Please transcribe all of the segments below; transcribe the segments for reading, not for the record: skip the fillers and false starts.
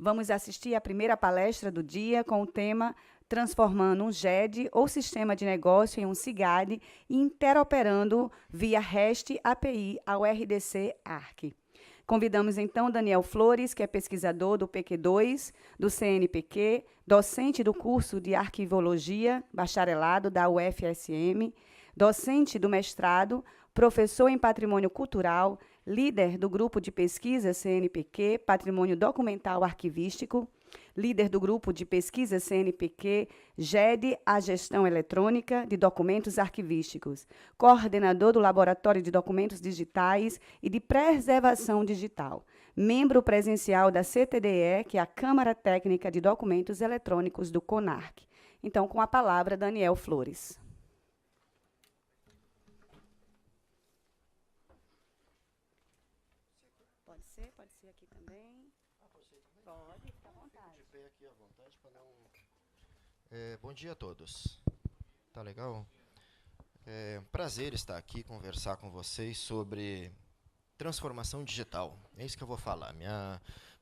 Vamos assistir à primeira palestra do dia com o tema Transformando um GED ou Sistema de Negócio em um SIGAD e interoperando via REST API ao RDC ARC. Convidamos, então, Daniel Flores, que é pesquisador do PQ2, do CNPq, docente do curso de Arquivologia, bacharelado da UFSM, docente do mestrado, professor em Patrimônio Cultural, líder do grupo de pesquisa CNPq, Patrimônio Documental Arquivístico, líder do grupo de pesquisa CNPq, GED, a Gestão Eletrônica de Documentos Arquivísticos, coordenador do Laboratório de Documentos Digitais e de Preservação Digital, membro presencial da CTDE, que é a Câmara Técnica de Documentos Eletrônicos do CONARC. Então, com a palavra, Daniel Flores. Pode ser aqui também. Pode, fica à vontade. De pé aqui à vontade para não... bom dia a todos. Tá legal? É um prazer estar aqui conversar com vocês sobre transformação digital. É isso que eu vou falar.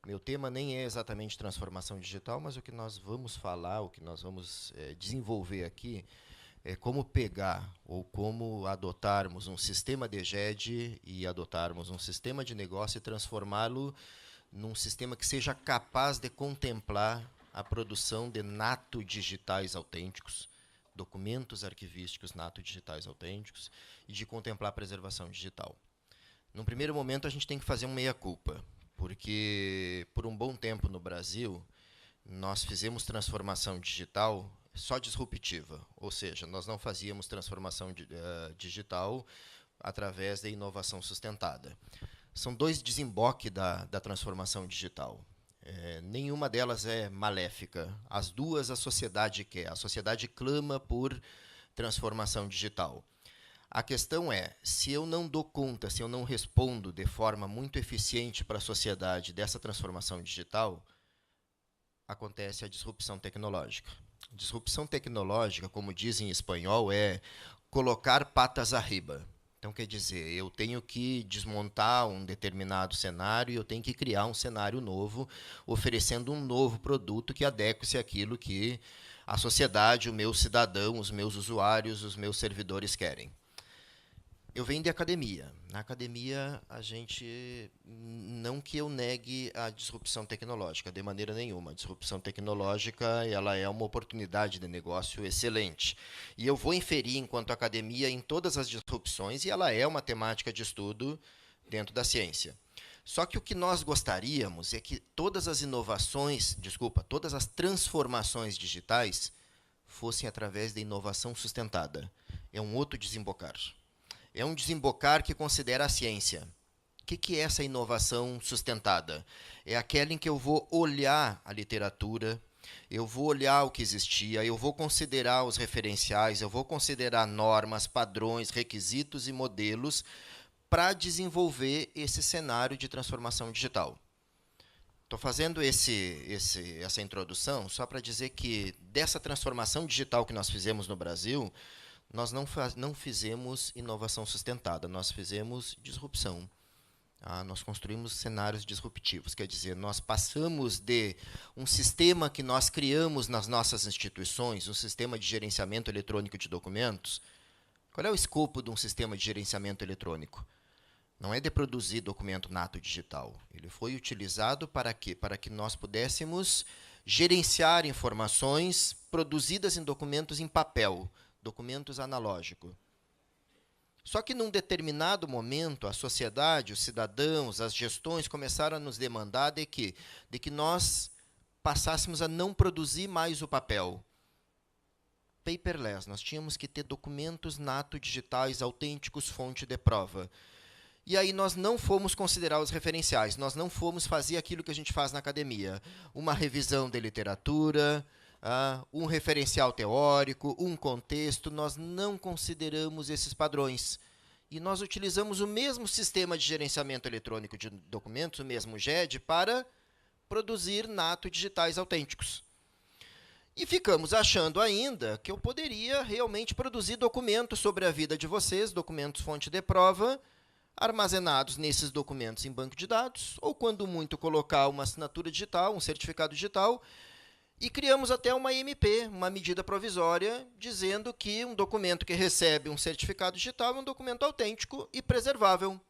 Meu tema nem é exatamente transformação digital, mas o que nós vamos falar, o que nós vamos desenvolver aqui é como pegar ou como adotarmos um sistema de GED e adotarmos um sistema de negócio e transformá-lo num sistema que seja capaz de contemplar a produção de nato-digitais autênticos, documentos arquivísticos nato-digitais autênticos, e de contemplar a preservação digital. Num primeiro momento, a gente tem que fazer um meia-culpa, porque, por um bom tempo no Brasil, nós fizemos transformação digital só disruptiva, ou seja, nós não fazíamos transformação digital através da inovação sustentada. São dois desemboques da transformação digital. Nenhuma delas é maléfica. As duas a sociedade quer. A sociedade clama por transformação digital. A questão é, se eu não dou conta, se eu não respondo de forma muito eficiente para a sociedade dessa transformação digital, acontece a disrupção tecnológica. Disrupção tecnológica, como diz em espanhol, é colocar patas arriba. Então, quer dizer, eu tenho que desmontar um determinado cenário e eu tenho que criar um cenário novo, oferecendo um novo produto que adeque-se àquilo que a sociedade, o meu cidadão, os meus usuários, os meus servidores querem. Eu venho de academia. Na academia, a gente, não que eu negue a disrupção tecnológica, de maneira nenhuma. A disrupção tecnológica ela é uma oportunidade de negócio excelente. E eu vou inferir, enquanto academia, em todas as disrupções, e ela é uma temática de estudo dentro da ciência. Só que o que nós gostaríamos é que todas as inovações, todas as transformações digitais fossem através da inovação sustentada. É um outro desembocar. É um desembocar que considera a ciência. O que é essa inovação sustentada? É aquela em que eu vou olhar a literatura, eu vou olhar o que existia, eu vou considerar os referenciais, eu vou considerar normas, padrões, requisitos e modelos para desenvolver esse cenário de transformação digital. Estou fazendo essa introdução só para dizer que dessa transformação digital que nós fizemos no Brasil, nós não fizemos inovação sustentada, nós fizemos disrupção. Nós construímos cenários disruptivos, quer dizer, nós passamos de um sistema que nós criamos nas nossas instituições, um sistema de gerenciamento eletrônico de documentos. Qual é o escopo de um sistema de gerenciamento eletrônico? Não é de produzir documento nato digital. Ele foi utilizado para quê? Para que nós pudéssemos gerenciar informações produzidas em documentos em papel, documentos analógicos. Só que, num determinado momento, a sociedade, os cidadãos, as gestões começaram a nos demandar de que nós passássemos a não produzir mais o papel. Paperless, nós tínhamos que ter documentos nato digitais, autênticos, fonte de prova. E aí nós não fomos considerar os referenciais, nós não fomos fazer aquilo que a gente faz na academia. Uma revisão de literatura, um referencial teórico, um contexto, nós não consideramos esses padrões. E nós utilizamos o mesmo sistema de gerenciamento eletrônico de documentos, o mesmo GED, para produzir nato digitais autênticos. E ficamos achando ainda que eu poderia realmente produzir documentos sobre a vida de vocês, documentos fonte de prova, armazenados nesses documentos em banco de dados, ou quando muito colocar uma assinatura digital, um certificado digital, e criamos até uma MP, uma medida provisória, dizendo que um documento que recebe um certificado digital é um documento autêntico e preservável.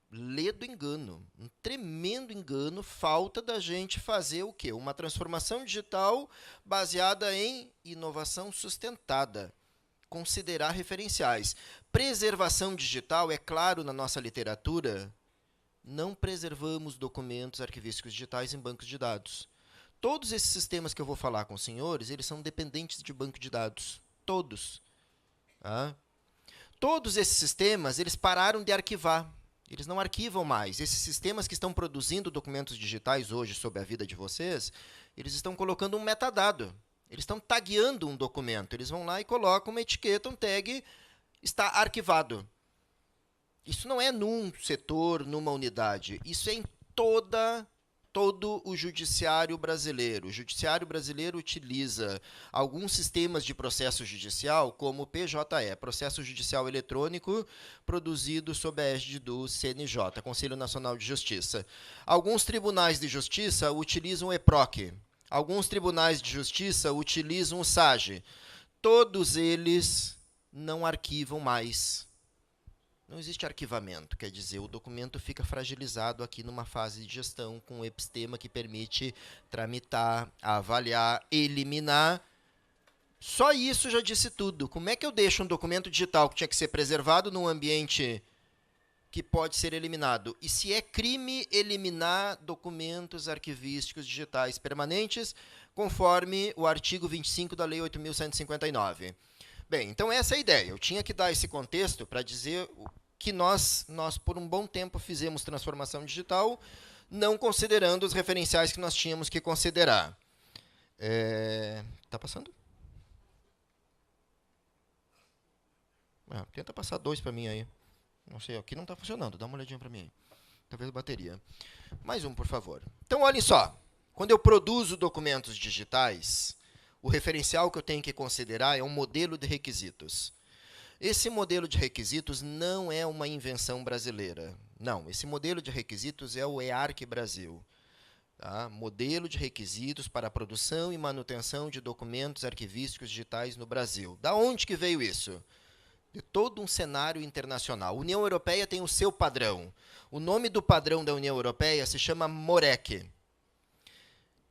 Ledo engano, um tremendo engano, falta da gente fazer o quê? Uma transformação digital baseada em inovação sustentada, considerar referenciais. Preservação digital, é claro, na nossa literatura, não preservamos documentos arquivísticos digitais em bancos de dados. Todos esses sistemas que eu vou falar com os senhores, eles são dependentes de banco de dados. Todos. Tá? Todos esses sistemas, eles pararam de arquivar. Eles não arquivam mais. Esses sistemas que estão produzindo documentos digitais hoje sobre a vida de vocês, eles estão colocando um metadado. Eles estão tagueando um documento. Eles vão lá e colocam uma etiqueta, um tag, está arquivado. Isso não é num setor, numa unidade. Isso é em todo o judiciário brasileiro. O judiciário brasileiro utiliza alguns sistemas de processo judicial, como o PJE, Processo Judicial Eletrônico, produzido sob a égide do CNJ, Conselho Nacional de Justiça. Alguns tribunais de justiça utilizam o EPROC. Alguns tribunais de justiça utilizam o SAGE. Todos eles não arquivam mais. Não existe arquivamento, quer dizer, o documento fica fragilizado aqui numa fase de gestão com um epistema que permite tramitar, avaliar, eliminar. Só isso já disse tudo. Como é que eu deixo um documento digital que tinha que ser preservado num ambiente que pode ser eliminado? E se é crime eliminar documentos arquivísticos digitais permanentes, conforme o artigo 25 da Lei 8.159. Bem, então essa é a ideia. Eu tinha que dar esse contexto para dizer que nós, por um bom tempo, fizemos transformação digital, não considerando os referenciais que nós tínhamos que considerar. Tá passando? Tenta passar 2 para mim aí. Não sei, aqui não está funcionando. Dá uma olhadinha para mim aí. Talvez a bateria. Mais um, por favor. Então, olhem só. Quando eu produzo documentos digitais, o referencial que eu tenho que considerar é um modelo de requisitos. Esse modelo de requisitos não é uma invenção brasileira. Não, esse modelo de requisitos é o EARC Brasil. Tá? Modelo de requisitos para a produção e manutenção de documentos arquivísticos digitais no Brasil. Da onde que veio isso? De todo um cenário internacional. A União Europeia tem o seu padrão. O nome do padrão da União Europeia se chama MOREC.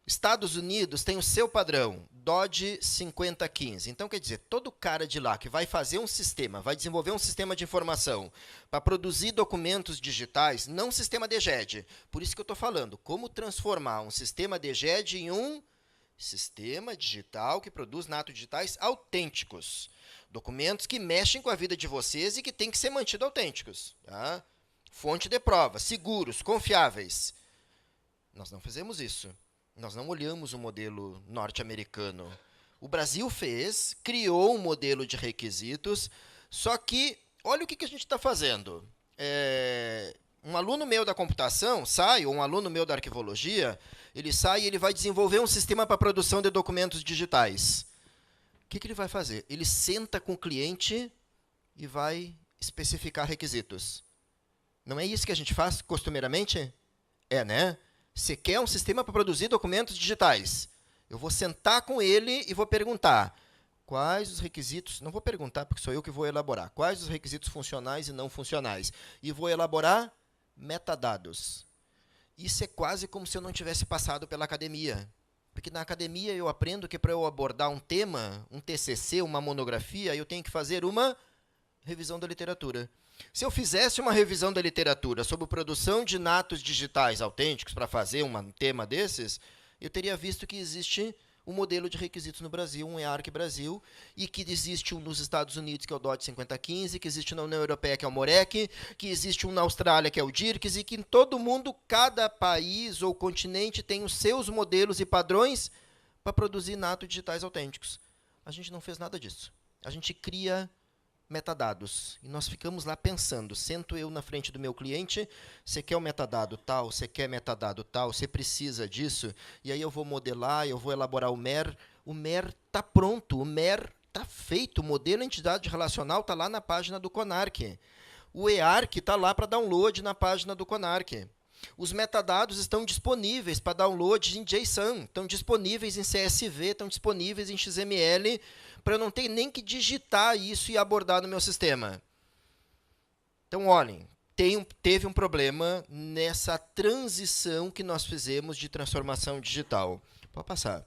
Estados Unidos tem o seu padrão, DOD 5015. Então, quer dizer, todo cara de lá que vai fazer um sistema, vai desenvolver um sistema de informação para produzir documentos digitais, não sistema DGED. Por isso que eu estou falando, como transformar um sistema DGED em um sistema digital que produz natos digitais autênticos. Documentos que mexem com a vida de vocês e que têm que ser mantidos autênticos. Tá? Fonte de prova, seguros, confiáveis. Nós não fizemos isso. Nós não olhamos o modelo norte-americano. O Brasil fez, criou um modelo de requisitos, só que, olha o que a gente está fazendo. Um aluno meu da computação sai, ou um aluno meu da arquivologia, ele sai e ele vai desenvolver um sistema para produção de documentos digitais. O que ele vai fazer? Ele senta com o cliente e vai especificar requisitos. Não é isso que a gente faz costumeiramente? Né? Você quer um sistema para produzir documentos digitais. Eu vou sentar com ele e vou perguntar quais os requisitos... Não vou perguntar, porque sou eu que vou elaborar. Quais os requisitos funcionais e não funcionais. E vou elaborar metadados. Isso é quase como se eu não tivesse passado pela academia. Porque na academia eu aprendo que para eu abordar um tema, um TCC, uma monografia, eu tenho que fazer uma revisão da literatura. Se eu fizesse uma revisão da literatura sobre produção de natos digitais autênticos para fazer um tema desses, eu teria visto que existe um modelo de requisitos no Brasil, um EARC Brasil, e que existe um nos Estados Unidos, que é o DOD 5015, que existe na União Europeia, que é o MOREC, que existe um na Austrália, que é o DIRCS, e que em todo mundo, cada país ou continente tem os seus modelos e padrões para produzir natos digitais autênticos. A gente não fez nada disso. A gente cria metadados. E nós ficamos lá pensando, sento eu na frente do meu cliente, você quer o metadado tal, você quer metadado tal, você precisa disso, e aí eu vou modelar, eu vou elaborar o MER. O MER está pronto, o MER está feito, o modelo entidade relacional está lá na página do CONARC. O EARC está lá para download na página do CONARC. Os metadados estão disponíveis para download em JSON, estão disponíveis em CSV, estão disponíveis em XML, para eu não ter nem que digitar isso e abordar no meu sistema. Então, olhem, teve um problema nessa transição que nós fizemos de transformação digital. Pode passar.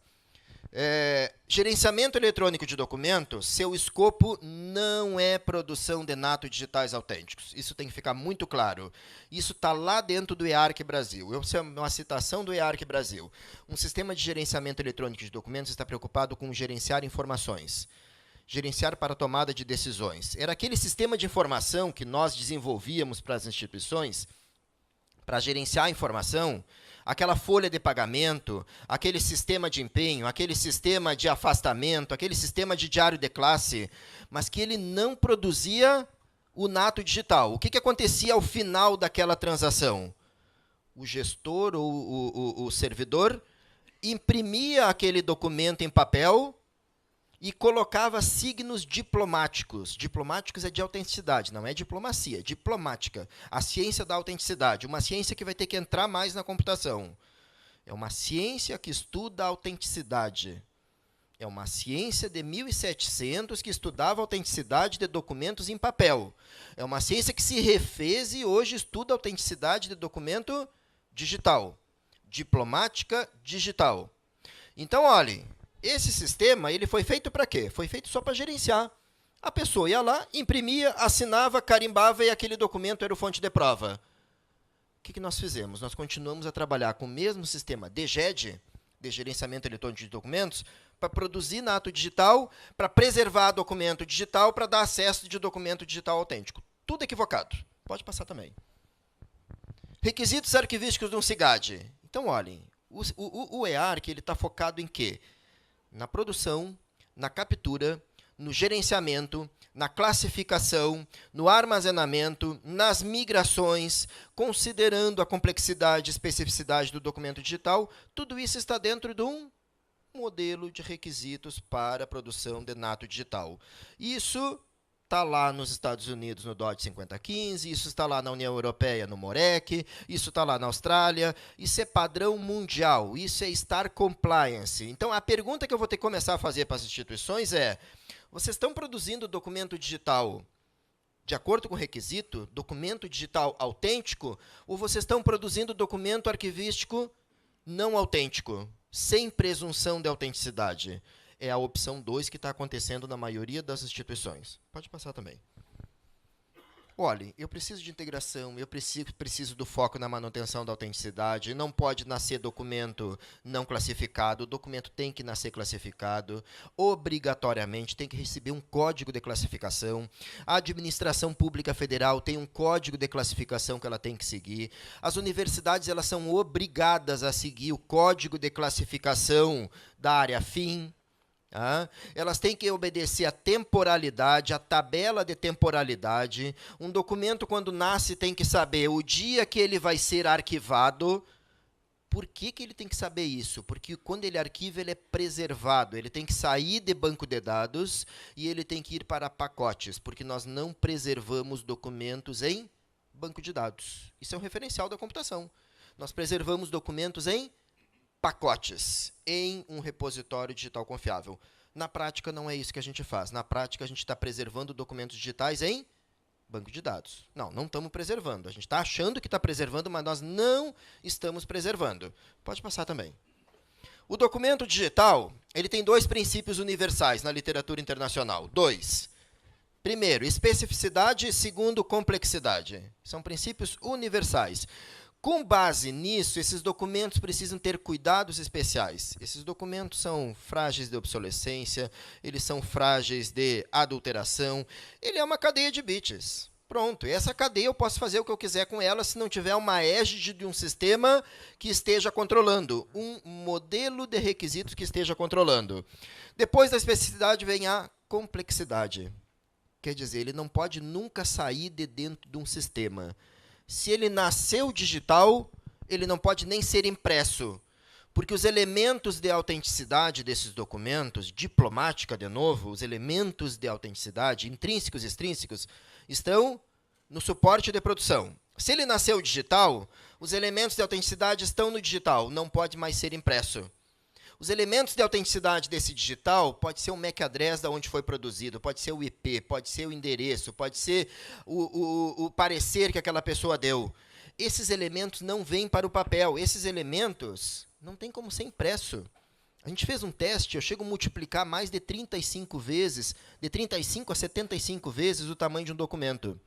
Gerenciamento eletrônico de documentos, seu escopo não é produção de natos digitais autênticos. Isso tem que ficar muito claro. Isso está lá dentro do EARC Brasil. Essa é uma citação do EARC Brasil. Um sistema de gerenciamento eletrônico de documentos está preocupado com gerenciar informações, gerenciar para tomada de decisões. Era aquele sistema de informação que nós desenvolvíamos para as instituições, para gerenciar a informação, aquela folha de pagamento, aquele sistema de empenho, aquele sistema de afastamento, aquele sistema de diário de classe, mas que ele não produzia o nato digital. O que acontecia ao final daquela transação? O gestor ou o servidor imprimia aquele documento em papel e colocava signos diplomáticos. Diplomáticos é de autenticidade, não é diplomacia, é diplomática. A ciência da autenticidade, uma ciência que vai ter que entrar mais na computação. É uma ciência que estuda a autenticidade. É uma ciência de 1700 que estudava a autenticidade de documentos em papel. É uma ciência que se refez e hoje estuda a autenticidade de documento digital. Diplomática digital. Então, olhem, esse sistema ele foi feito para quê? Foi feito só para gerenciar. A pessoa ia lá, imprimia, assinava, carimbava e aquele documento era o fonte de prova. O que nós fizemos? Nós continuamos a trabalhar com o mesmo sistema DGED, de gerenciamento eletrônico de documentos, para produzir nato digital, para preservar documento digital, para dar acesso de documento digital autêntico. Tudo equivocado. Pode passar também. Requisitos arquivísticos de um SIGAD. Então, olhem, o EARC está focado em quê? Na produção, na captura, no gerenciamento, na classificação, no armazenamento, nas migrações, considerando a complexidade e especificidade do documento digital, tudo isso está dentro de um modelo de requisitos para a produção de nato digital. Isso está lá nos Estados Unidos no DOT 5015, isso está lá na União Europeia no MOREC, isso está lá na Austrália, isso é padrão mundial, isso é Star Compliance. Então, a pergunta que eu vou ter que começar a fazer para as instituições é: vocês estão produzindo documento digital de acordo com o requisito, documento digital autêntico, ou vocês estão produzindo documento arquivístico não autêntico, sem presunção de autenticidade? É a opção 2 que está acontecendo na maioria das instituições. Pode passar também. Olhem, eu preciso de integração, eu preciso do foco na manutenção da autenticidade, não pode nascer documento não classificado, o documento tem que nascer classificado, obrigatoriamente tem que receber um código de classificação, a administração pública federal tem um código de classificação que ela tem que seguir, as universidades elas são obrigadas a seguir o código de classificação da área fim. Elas têm que obedecer a temporalidade, a tabela de temporalidade. Um documento, quando nasce, tem que saber o dia que ele vai ser arquivado. Por que ele tem que saber isso? Porque quando ele arquiva, ele é preservado. Ele tem que sair de banco de dados e ele tem que ir para pacotes, porque nós não preservamos documentos em banco de dados. Isso é um referencial da computação. Nós preservamos documentos em pacotes em um repositório digital confiável. Na prática, não é isso que a gente faz. Na prática, a gente está preservando documentos digitais em banco de dados. Não estamos preservando. A gente está achando que está preservando, mas nós não estamos preservando. Pode passar também. O documento digital ele tem 2 princípios universais na literatura internacional. 2. Primeiro, especificidade. Segundo, complexidade. São princípios universais. Com base nisso, esses documentos precisam ter cuidados especiais. Esses documentos são frágeis de obsolescência, eles são frágeis de adulteração. Ele é uma cadeia de bits. Pronto, e essa cadeia eu posso fazer o que eu quiser com ela se não tiver uma égide de um sistema que esteja controlando, um modelo de requisitos que esteja controlando. Depois da especificidade vem a complexidade. Quer dizer, ele não pode nunca sair de dentro de um sistema. Se ele nasceu digital, ele não pode nem ser impresso, porque os elementos de autenticidade desses documentos, diplomática de novo, os elementos de autenticidade, intrínsecos e extrínsecos, estão no suporte de produção. Se ele nasceu digital, os elementos de autenticidade estão no digital, não pode mais ser impresso. Os elementos de autenticidade desse digital pode ser o MAC address da onde foi produzido, pode ser o IP, pode ser o endereço, pode ser o parecer que aquela pessoa deu. Esses elementos não vêm para o papel, esses elementos não tem como ser impresso. A gente fez um teste, eu chego a multiplicar mais de 35 vezes, de 35 a 75 vezes o tamanho de um documento.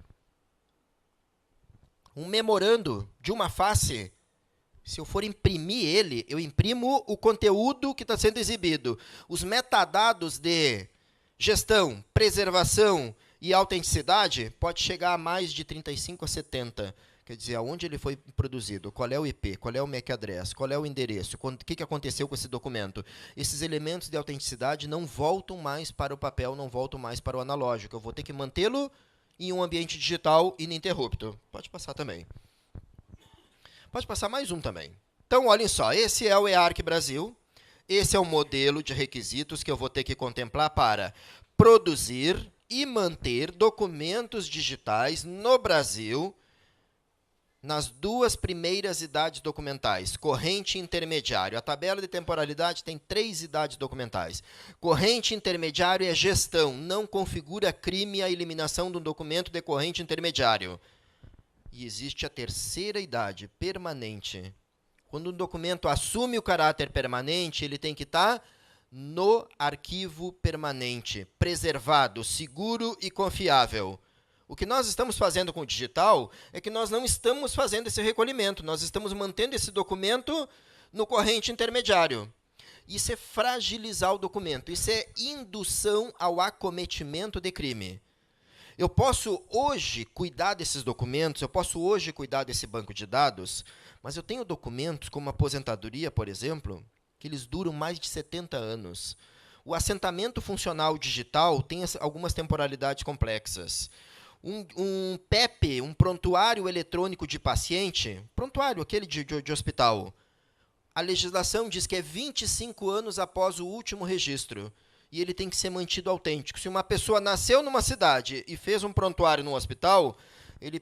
Um memorando de uma face, se eu for imprimir ele, eu imprimo o conteúdo que está sendo exibido. Os metadados de gestão, preservação e autenticidade pode chegar a mais de 35 a 70. Quer dizer, aonde ele foi produzido, qual é o IP, qual é o MAC address, qual é o endereço, o que aconteceu com esse documento. Esses elementos de autenticidade não voltam mais para o papel, não voltam mais para o analógico. Eu vou ter que mantê-lo em um ambiente digital ininterrupto. Pode passar também. Pode passar mais um também. Então, olhem só, esse é o EARC Brasil. Esse é o modelo de requisitos que eu vou ter que contemplar para produzir e manter documentos digitais no Brasil nas duas primeiras idades documentais, corrente e intermediário. A tabela de temporalidade tem 3 idades documentais. Corrente e intermediário é gestão, não configura crime a eliminação de um documento de corrente intermediário. E existe a terceira idade, permanente. Quando um documento assume o caráter permanente, ele tem que estar no arquivo permanente, preservado, seguro e confiável. O que nós estamos fazendo com o digital é que nós não estamos fazendo esse recolhimento, nós estamos mantendo esse documento no corrente intermediário. Isso é fragilizar o documento, isso é indução ao acometimento de crime. Eu posso hoje cuidar desses documentos, eu posso hoje cuidar desse banco de dados, mas eu tenho documentos como aposentadoria, por exemplo, que eles duram mais de 70 anos. O assentamento funcional digital tem algumas temporalidades complexas. Um PEP, um prontuário eletrônico de paciente, prontuário, aquele de hospital, a legislação diz que é 25 anos após o último registro. E ele tem que ser mantido autêntico. Se uma pessoa nasceu numa cidade e fez um prontuário no hospital,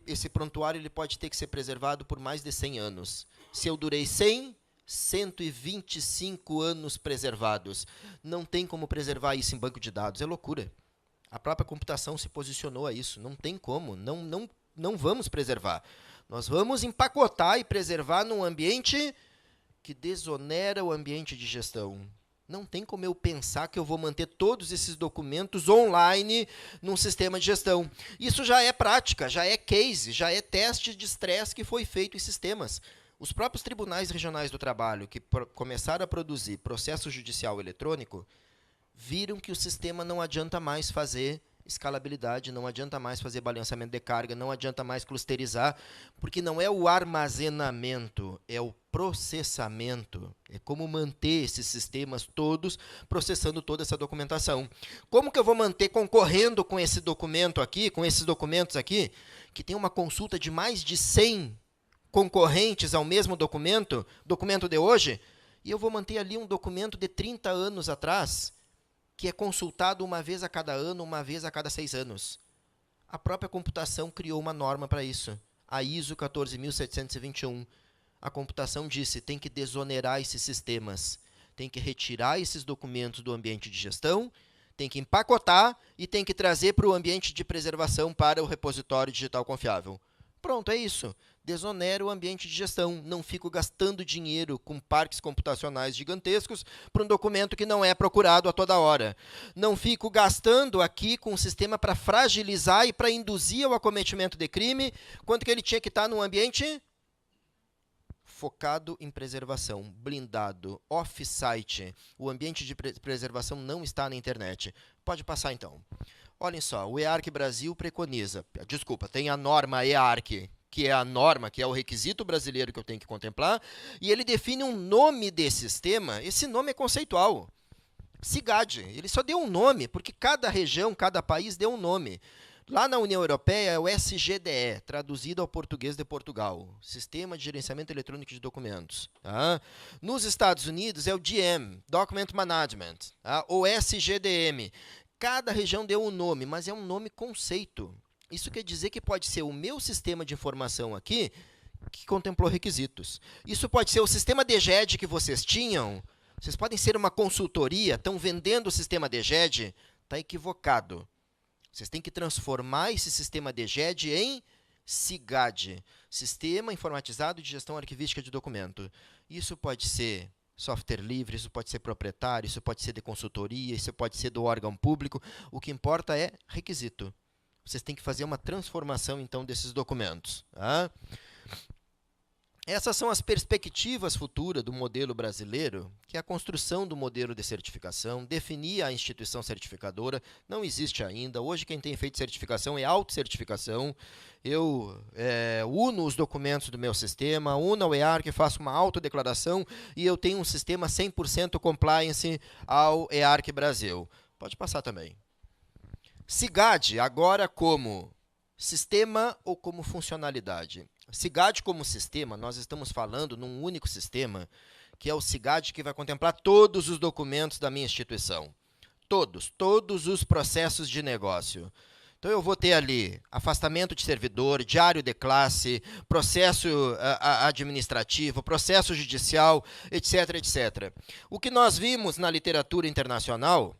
esse prontuário ele pode ter que ser preservado por mais de 100 anos. Se eu durei 100, 125 anos preservados. Não tem como preservar isso em banco de dados, é loucura. A própria computação se posicionou a isso. Não tem como, não vamos preservar. Nós vamos empacotar e preservar num ambiente que desonera o ambiente de gestão. Não tem como eu pensar que eu vou manter todos esses documentos online num sistema de gestão. Isso já é prática, já é case, já é teste de estresse que foi feito em sistemas. Os próprios tribunais regionais do trabalho, que começaram a produzir processo judicial eletrônico, viram que o sistema não adianta mais fazer escalabilidade, não adianta mais fazer balanceamento de carga, não adianta mais clusterizar, porque não é o armazenamento, é o processamento. É como manter esses sistemas todos processando toda essa documentação. Como que eu vou manter concorrendo com esse documento aqui, com esses documentos aqui, que tem uma consulta de mais de 100 concorrentes ao mesmo documento de hoje, e eu vou manter ali um documento de 30 anos atrás, que é consultado uma vez a cada ano, uma vez a cada 6 anos. A própria computação criou uma norma para isso. A ISO 14721. A computação disse, tem que desonerar esses sistemas, tem que retirar esses documentos do ambiente de gestão, tem que empacotar e tem que trazer para o ambiente de preservação para o repositório digital confiável. Pronto, é isso. Desonero o ambiente de gestão. Não fico gastando dinheiro com parques computacionais gigantescos para um documento que não é procurado a toda hora. Não fico gastando aqui com um sistema para fragilizar e para induzir ao acometimento de crime, quanto que ele tinha que estar num ambiente focado em preservação, blindado, off-site. O ambiente de preservação não está na internet. Pode passar, então. Olhem só, o EARC Brasil preconiza, tem a norma EARC, que é a norma, que é o requisito brasileiro que eu tenho que contemplar, e ele define um nome de sistema, esse nome é conceitual. SIGAD, ele só deu um nome, porque cada região, cada país deu um nome. Lá na União Europeia é o SGDE, traduzido ao português de Portugal, Sistema de Gerenciamento Eletrônico de Documentos. Tá? Nos Estados Unidos é o DM, Document Management, tá? ou SGDM. Cada região deu um nome, mas é um nome conceito. Isso quer dizer que pode ser o meu sistema de informação aqui que contemplou requisitos. Isso pode ser o sistema DGED que vocês tinham. Vocês podem ser uma consultoria, estão vendendo o sistema DGED, está equivocado. Vocês têm que transformar esse sistema DGED em SIGAD, Sistema Informatizado de Gestão Arquivística de Documento. Isso pode ser software livre, isso pode ser proprietário, isso pode ser de consultoria, isso pode ser do órgão público. O que importa é requisito. Vocês têm que fazer uma transformação, então, desses documentos. Tá? Essas são as perspectivas futuras do modelo brasileiro, que é a construção do modelo de certificação, definir a instituição certificadora, não existe ainda. Hoje quem tem feito certificação é autocertificação. Eu uno os documentos do meu sistema, uno ao EARC, faço uma autodeclaração e eu tenho um sistema 100% compliance ao EARC Brasil. Pode passar também. SIGAD, agora como sistema ou como funcionalidade? SIGAD como sistema, nós estamos falando num único sistema, que é o SIGAD que vai contemplar todos os documentos da minha instituição. Todos os processos de negócio. Então, eu vou ter ali afastamento de servidor, diário de classe, processo administrativo, processo judicial, etc, etc. O que nós vimos na literatura internacional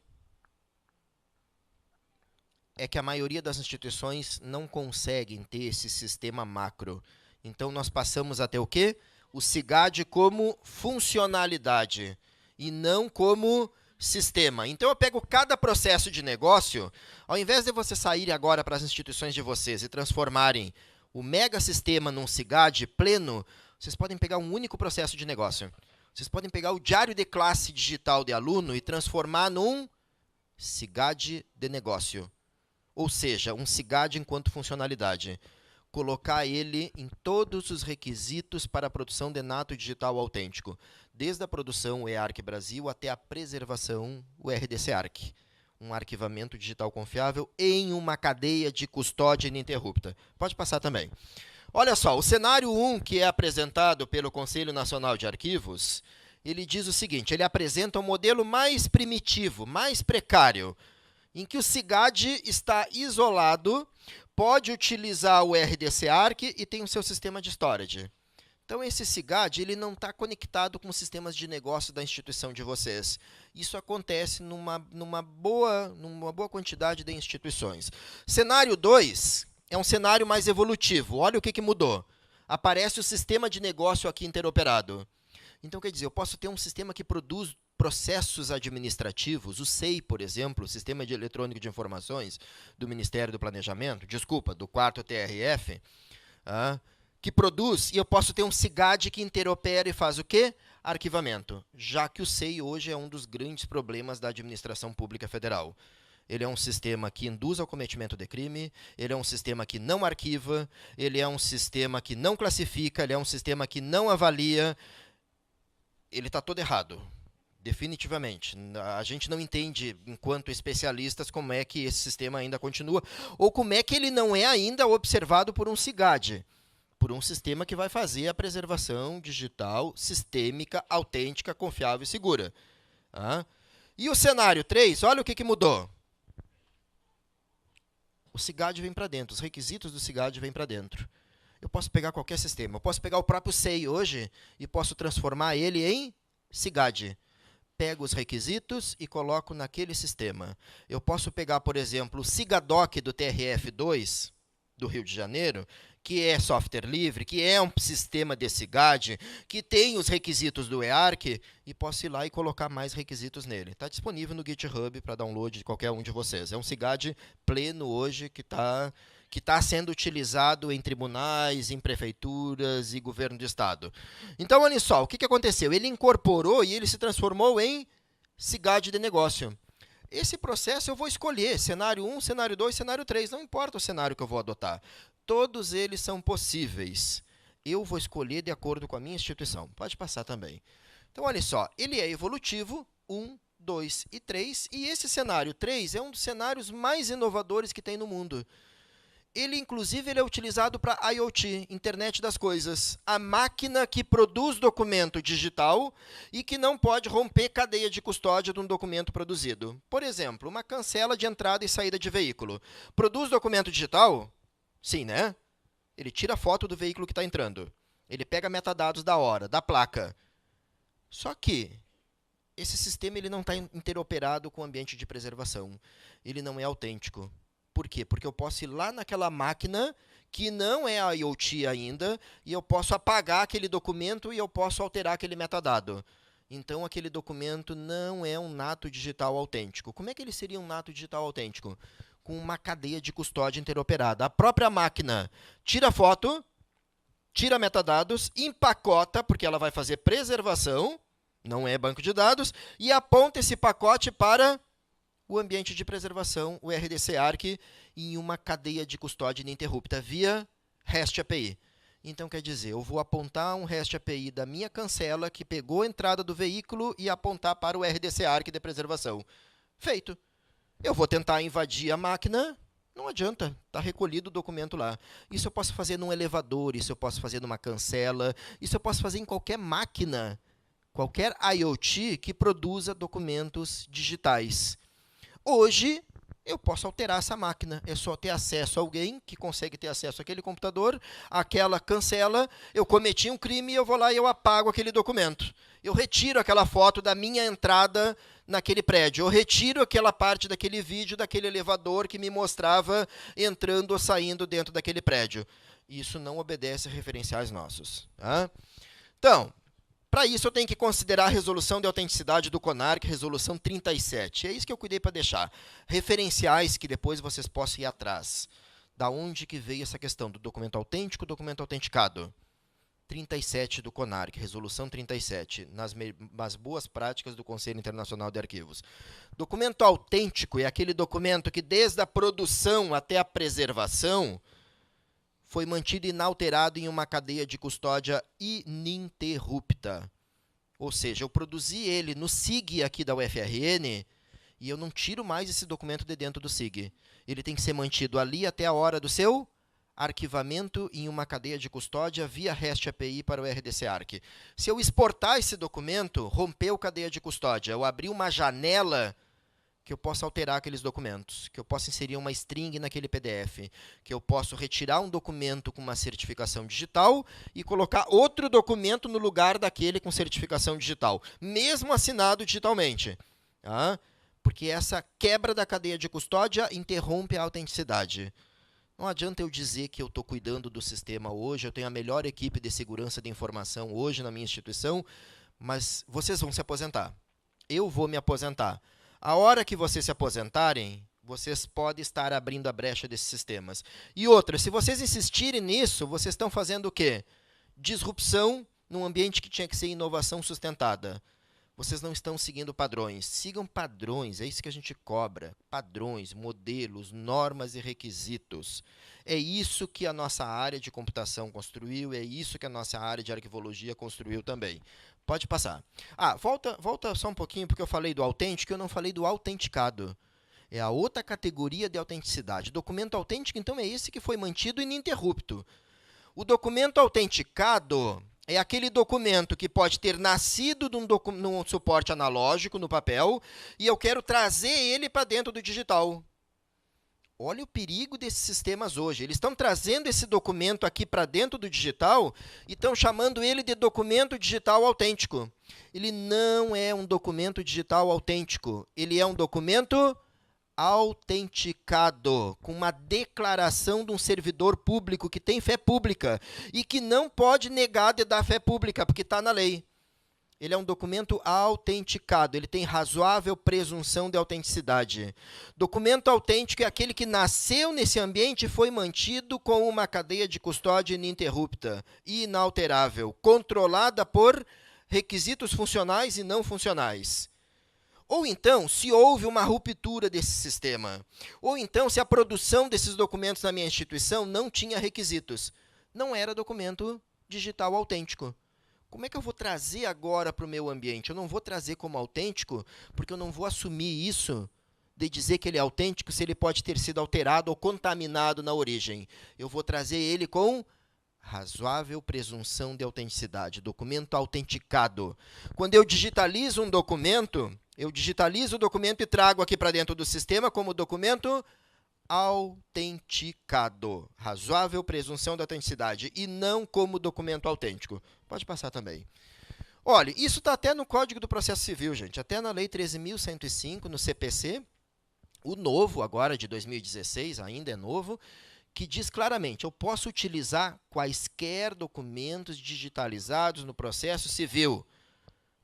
é que a maioria das instituições não conseguem ter esse sistema macro. Então, nós passamos a ter o quê? O SIGAD como funcionalidade e não como sistema. Então, eu pego cada processo de negócio, ao invés de você sair agora para as instituições de vocês e transformarem o mega sistema num SIGAD pleno, vocês podem pegar um único processo de negócio. Vocês podem pegar o diário de classe digital de aluno e transformar num SIGAD de negócio. Ou seja, um SIGAD enquanto funcionalidade. Colocar ele em todos os requisitos para a produção de nato digital autêntico, desde a produção EARC Brasil até a preservação, o RDC-ARC, um arquivamento digital confiável em uma cadeia de custódia ininterrupta. Pode passar também. Olha só, o cenário 1 que é apresentado pelo Conselho Nacional de Arquivos, ele diz o seguinte, ele apresenta um modelo mais primitivo, mais precário, em que o SIGAD está isolado, pode utilizar o RDC-ARC e tem o seu sistema de storage. Então, esse SIGAD ele não está conectado com os sistemas de negócio da instituição de vocês. Isso acontece numa boa quantidade de instituições. Cenário 2 é um cenário mais evolutivo. Olha o que mudou. Aparece o sistema de negócio aqui interoperado. Então, quer dizer, eu posso ter um sistema que produz processos administrativos, o SEI, por exemplo, o Sistema de Eletrônico de Informações do Ministério do Planejamento, do 4º TRF, que produz, e eu posso ter um SIGAD que interopera e faz o quê? Arquivamento, já que o SEI hoje é um dos grandes problemas da administração pública federal. Ele é um sistema que induz ao cometimento de crime, ele é um sistema que não arquiva, ele é um sistema que não classifica, ele é um sistema que não avalia. Ele está todo errado. Definitivamente. A gente não entende, enquanto especialistas, como é que esse sistema ainda continua, ou como é que ele não é ainda observado por um SIGAD, por um sistema que vai fazer a preservação digital, sistêmica, autêntica, confiável e segura. E o cenário 3, olha o que mudou. O SIGAD vem para dentro, os requisitos do SIGAD vêm para dentro. Eu posso pegar qualquer sistema, eu posso pegar o próprio SEI hoje e posso transformar ele em SIGAD. Pego os requisitos e coloco naquele sistema. Eu posso pegar, por exemplo, o SIGADOC do TRF2, do Rio de Janeiro, que é software livre, que é um sistema de SIGAD, que tem os requisitos do EARC, e posso ir lá e colocar mais requisitos nele. Está disponível no GitHub para download de qualquer um de vocês. É um SIGAD pleno hoje que está sendo utilizado em tribunais, em prefeituras e governo de estado. Então, olha só, o que aconteceu? Ele incorporou e ele se transformou em SIGAD de negócio. Esse processo eu vou escolher cenário 1, cenário 2, cenário 3, não importa o cenário que eu vou adotar. Todos eles são possíveis. Eu vou escolher de acordo com a minha instituição. Pode passar também. Então, olha só, ele é evolutivo, 1, 2 e 3, e esse cenário 3 é um dos cenários mais inovadores que tem no mundo. Ele, inclusive, ele é utilizado para IoT, Internet das Coisas. A máquina que produz documento digital e que não pode romper cadeia de custódia de um documento produzido. Por exemplo, uma cancela de entrada e saída de veículo. Produz documento digital? Sim, né? Ele tira a foto do veículo que está entrando. Ele pega metadados da hora, da placa. Só que esse sistema ele não está interoperado com o ambiente de preservação. Ele não é autêntico. Por quê? Porque eu posso ir lá naquela máquina que não é a IoT ainda e eu posso apagar aquele documento e eu posso alterar aquele metadado. Então, aquele documento não é um nato digital autêntico. Como é que ele seria um nato digital autêntico? Com uma cadeia de custódia interoperada. A própria máquina tira a foto, tira metadados, empacota, porque ela vai fazer preservação, não é banco de dados, e aponta esse pacote para o ambiente de preservação, o RDC Arc, em uma cadeia de custódia ininterrupta via REST API. Então, quer dizer, eu vou apontar um REST API da minha cancela que pegou a entrada do veículo e apontar para o RDC Arc de preservação. Feito. Eu vou tentar invadir a máquina, não adianta, está recolhido o documento lá. Isso eu posso fazer num elevador, isso eu posso fazer numa cancela, isso eu posso fazer em qualquer máquina, qualquer IoT que produza documentos digitais. Hoje, eu posso alterar essa máquina. É só ter acesso a alguém que consegue ter acesso àquele computador, àquela cancela. Eu cometi um crime e eu vou lá e eu apago aquele documento. Eu retiro aquela foto da minha entrada naquele prédio. Eu retiro aquela parte daquele vídeo, daquele elevador que me mostrava entrando ou saindo dentro daquele prédio. Isso não obedece a referenciais nossos. Tá? Então, para isso, eu tenho que considerar a resolução de autenticidade do CONARC, resolução 37. É isso que eu cuidei para deixar. Referenciais que depois vocês possam ir atrás. Da onde que veio essa questão do documento autêntico, documento autenticado? 37 do CONARC, resolução 37, nas boas práticas do Conselho Internacional de Arquivos. Documento autêntico é aquele documento que, desde a produção até a preservação, foi mantido inalterado em uma cadeia de custódia ininterrupta. Ou seja, eu produzi ele no SIG aqui da UFRN e eu não tiro mais esse documento de dentro do SIG. Ele tem que ser mantido ali até a hora do seu arquivamento em uma cadeia de custódia via REST API para o RDC Arc. Se eu exportar esse documento, rompeu a cadeia de custódia, eu abri uma janela que eu posso alterar aqueles documentos, que eu posso inserir uma string naquele PDF, que eu posso retirar um documento com uma certificação digital e colocar outro documento no lugar daquele com certificação digital, mesmo assinado digitalmente. Tá? Porque essa quebra da cadeia de custódia interrompe a autenticidade. Não adianta eu dizer que eu estou cuidando do sistema hoje, eu tenho a melhor equipe de segurança de informação hoje na minha instituição, mas vocês vão se aposentar. Eu vou me aposentar. A hora que vocês se aposentarem, vocês podem estar abrindo a brecha desses sistemas. E outra, se vocês insistirem nisso, vocês estão fazendo o quê? Disrupção num ambiente que tinha que ser inovação sustentada. Vocês não estão seguindo padrões. Sigam padrões, é isso que a gente cobra. Padrões, modelos, normas e requisitos. É isso que a nossa área de computação construiu, é isso que a nossa área de arquivologia construiu também. Pode passar. Volta só um pouquinho, porque eu falei do autêntico e eu não falei do autenticado. É a outra categoria de autenticidade. Documento autêntico, então, é esse que foi mantido ininterrupto. O documento autenticado é aquele documento que pode ter nascido num suporte analógico, no papel, e eu quero trazer ele para dentro do digital. Olha o perigo desses sistemas hoje. Eles estão trazendo esse documento aqui para dentro do digital e estão chamando ele de documento digital autêntico. Ele não é um documento digital autêntico. Ele é um documento autenticado, com uma declaração de um servidor público que tem fé pública e que não pode negar de dar fé pública, porque está na lei. Ele é um documento autenticado, ele tem razoável presunção de autenticidade. Documento autêntico é aquele que nasceu nesse ambiente e foi mantido com uma cadeia de custódia ininterrupta, inalterável, controlada por requisitos funcionais e não funcionais. Ou então, se houve uma ruptura desse sistema, ou então, se a produção desses documentos na minha instituição não tinha requisitos, não era documento digital autêntico. Como é que eu vou trazer agora para o meu ambiente? Eu não vou trazer como autêntico, porque eu não vou assumir isso de dizer que ele é autêntico se ele pode ter sido alterado ou contaminado na origem. Eu vou trazer ele com razoável presunção de autenticidade, documento autenticado. Quando eu digitalizo um documento, eu digitalizo o documento e trago aqui para dentro do sistema como documento autenticado. Razoável presunção da autenticidade e não como documento autêntico. Pode passar também. Olha, isso está até no Código do Processo Civil, gente. Até na Lei 13.105, no CPC, o novo, agora de 2016, ainda é novo, que diz claramente, eu posso utilizar quaisquer documentos digitalizados no processo civil.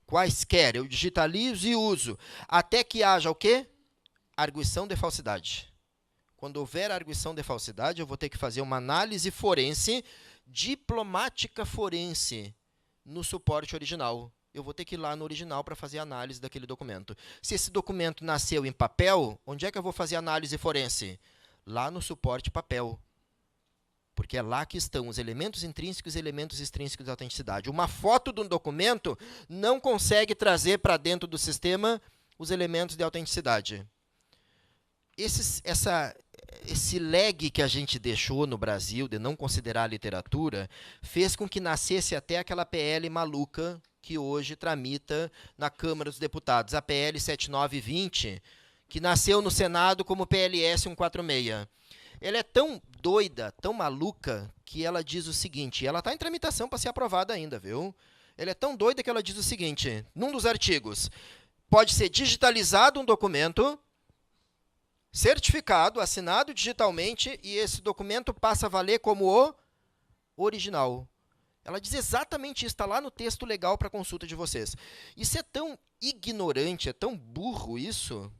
Quaisquer, eu digitalizo e uso, até que haja o quê? Arguição de falsidade. Quando houver arguição de falsidade, eu vou ter que fazer uma análise forense, diplomática forense, no suporte original. Eu vou ter que ir lá no original para fazer a análise daquele documento. Se esse documento nasceu em papel, onde é que eu vou fazer a análise forense? Lá no suporte papel. Porque é lá que estão os elementos intrínsecos e elementos extrínsecos da autenticidade. Uma foto de um documento não consegue trazer para dentro do sistema os elementos de autenticidade. Esse lag que a gente deixou no Brasil de não considerar a literatura fez com que nascesse até aquela PL maluca que hoje tramita na Câmara dos Deputados, a PL 7920, que nasceu no Senado como PLS 146. Ela é tão doida, tão maluca, que ela diz o seguinte, ela está em tramitação para ser aprovada ainda, viu? Ela é tão doida que ela diz o seguinte, num dos artigos, pode ser digitalizado um documento, certificado, assinado digitalmente, e esse documento passa a valer como o original. Ela diz exatamente isso, está lá no texto legal para consulta de vocês. Isso é tão ignorante, é tão burro isso,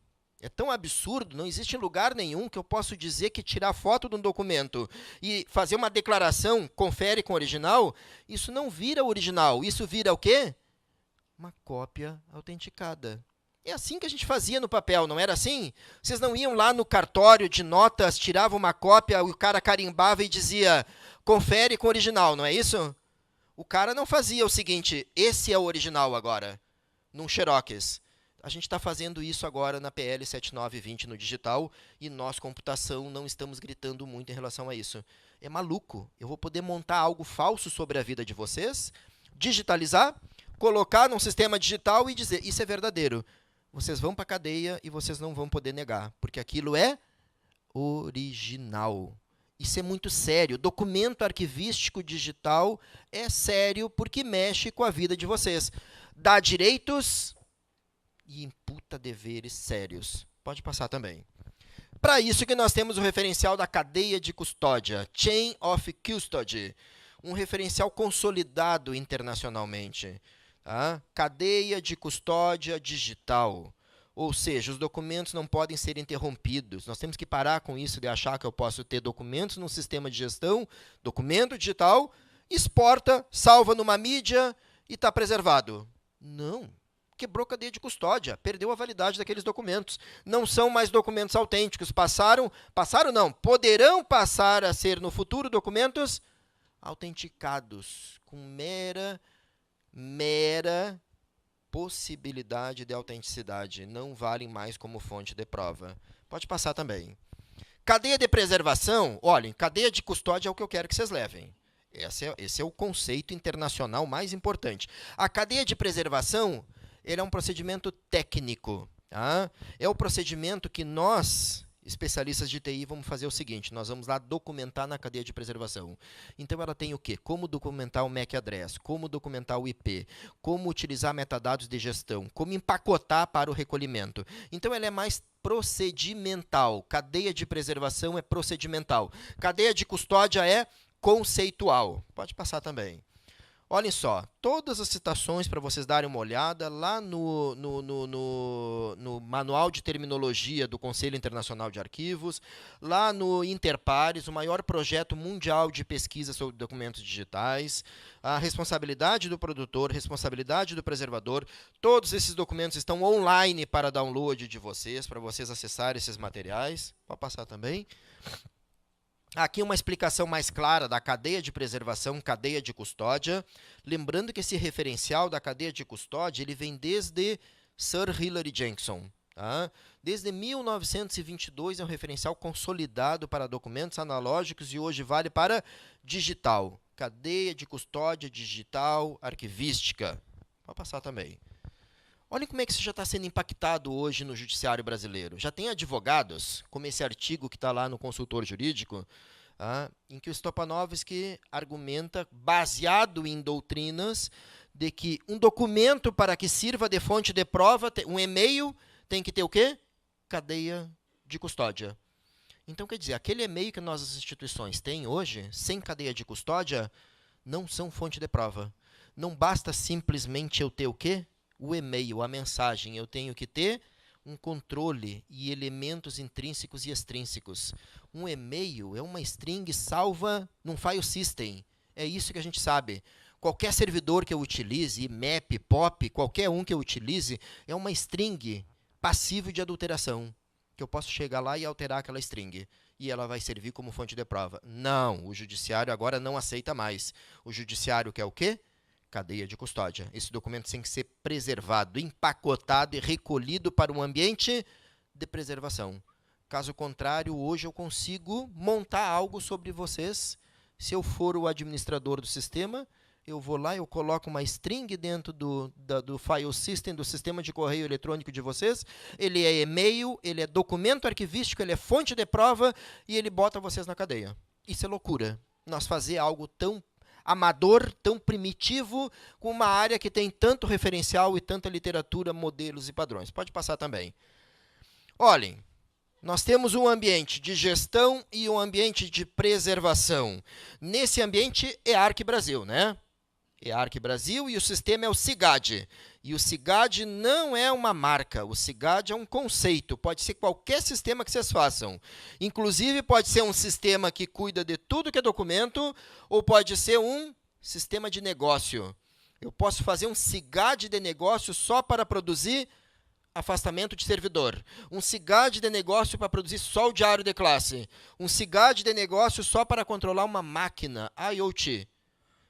é tão absurdo, não existe lugar nenhum que eu possa dizer que tirar foto de um documento e fazer uma declaração, confere com o original, isso não vira original, isso vira o quê? Uma cópia autenticada. É assim que a gente fazia no papel, não era assim? Vocês não iam lá no cartório de notas, tiravam uma cópia, o cara carimbava e dizia, confere com o original, não é isso? O cara não fazia o seguinte, esse é o original agora, num xerox. A gente está fazendo isso agora na PL 7920 no digital e nós, computação, não estamos gritando muito em relação a isso. É maluco. Eu vou poder montar algo falso sobre a vida de vocês, digitalizar, colocar num sistema digital e dizer, isso é verdadeiro. Vocês vão para a cadeia e vocês não vão poder negar, porque aquilo é original. Isso é muito sério. Documento arquivístico digital é sério porque mexe com a vida de vocês. Dá direitos e imputa deveres sérios. Pode passar também. Para isso que nós temos o referencial da cadeia de custódia, Chain of Custody, um referencial consolidado internacionalmente. Tá? Cadeia de custódia digital. Ou seja, os documentos não podem ser interrompidos. Nós temos que parar com isso de achar que eu posso ter documentos num sistema de gestão, documento digital, exporta, salva numa mídia e está preservado. Não. Quebrou cadeia de custódia, perdeu a validade daqueles documentos. Não são mais documentos autênticos. Poderão passar a ser no futuro documentos autenticados, com mera possibilidade de autenticidade. Não valem mais como fonte de prova. Pode passar também. Cadeia de preservação, olhem, cadeia de custódia é o que eu quero que vocês levem. Esse é o conceito internacional mais importante. A cadeia de preservação, ele é um procedimento técnico. Tá? É o procedimento que nós, especialistas de TI, vamos fazer o seguinte, nós vamos lá documentar na cadeia de preservação. Então, ela tem o quê? Como documentar o MAC address, como documentar o IP, como utilizar metadados de gestão, como empacotar para o recolhimento. Então, ela é mais procedimental. Cadeia de preservação é procedimental. Cadeia de custódia é conceitual. Pode passar também. Olhem só, todas as citações para vocês darem uma olhada lá no Manual de Terminologia do Conselho Internacional de Arquivos, lá no Interpares, o maior projeto mundial de pesquisa sobre documentos digitais, a responsabilidade do produtor, responsabilidade do preservador, todos esses documentos estão online para download de vocês, para vocês acessarem esses materiais. Pode passar também. Aqui uma explicação mais clara da cadeia de preservação, cadeia de custódia. Lembrando que esse referencial da cadeia de custódia ele vem desde Sir Hilary Jenkinson. Tá? Desde 1922 é um referencial consolidado para documentos analógicos e hoje vale para digital. Cadeia de custódia digital arquivística. Pode passar também. Olhem como é que isso já está sendo impactado hoje no judiciário brasileiro. Já tem advogados, como esse artigo que está lá no Consultor Jurídico, em que o Stopanovski argumenta, baseado em doutrinas, de que um documento para que sirva de fonte de prova, um e-mail, tem que ter o quê? Cadeia de custódia. Então, quer dizer, aquele e-mail que nossas instituições têm hoje, sem cadeia de custódia, não são fonte de prova. Não basta simplesmente eu ter o quê? O e-mail, a mensagem. Eu tenho que ter um controle e elementos intrínsecos e extrínsecos. Um e-mail é uma string salva num file system. É isso que a gente sabe. Qualquer servidor que eu utilize, IMAP, POP, qualquer um que eu utilize, é uma string passível de adulteração, que eu posso chegar lá e alterar aquela string, e ela vai servir como fonte de prova. Não, o judiciário agora não aceita mais. O judiciário quer o quê? Cadeia de custódia. Esse documento tem que ser preservado, empacotado e recolhido para um ambiente de preservação. Caso contrário, hoje eu consigo montar algo sobre vocês. Se eu for o administrador do sistema, eu vou lá, eu coloco uma string dentro do file system, do sistema de correio eletrônico de vocês. Ele é e-mail, ele é documento arquivístico, ele é fonte de prova e ele bota vocês na cadeia. Isso é loucura. Nós fazer algo tão amador, tão primitivo, com uma área que tem tanto referencial e tanta literatura, modelos e padrões. Pode passar também. Olhem, nós temos um ambiente de gestão e um ambiente de preservação. Nesse ambiente é Arq Brasil, né? É Arq Brasil e o sistema é o SIGAD. E o SIGAD não é uma marca, o SIGAD é um conceito. Pode ser qualquer sistema que vocês façam. Inclusive, pode ser um sistema que cuida de tudo que é documento, ou pode ser um sistema de negócio. Eu posso fazer um SIGAD de negócio só para produzir afastamento de servidor. Um SIGAD de negócio para produzir só o diário de classe. Um SIGAD de negócio só para controlar uma máquina, IoT.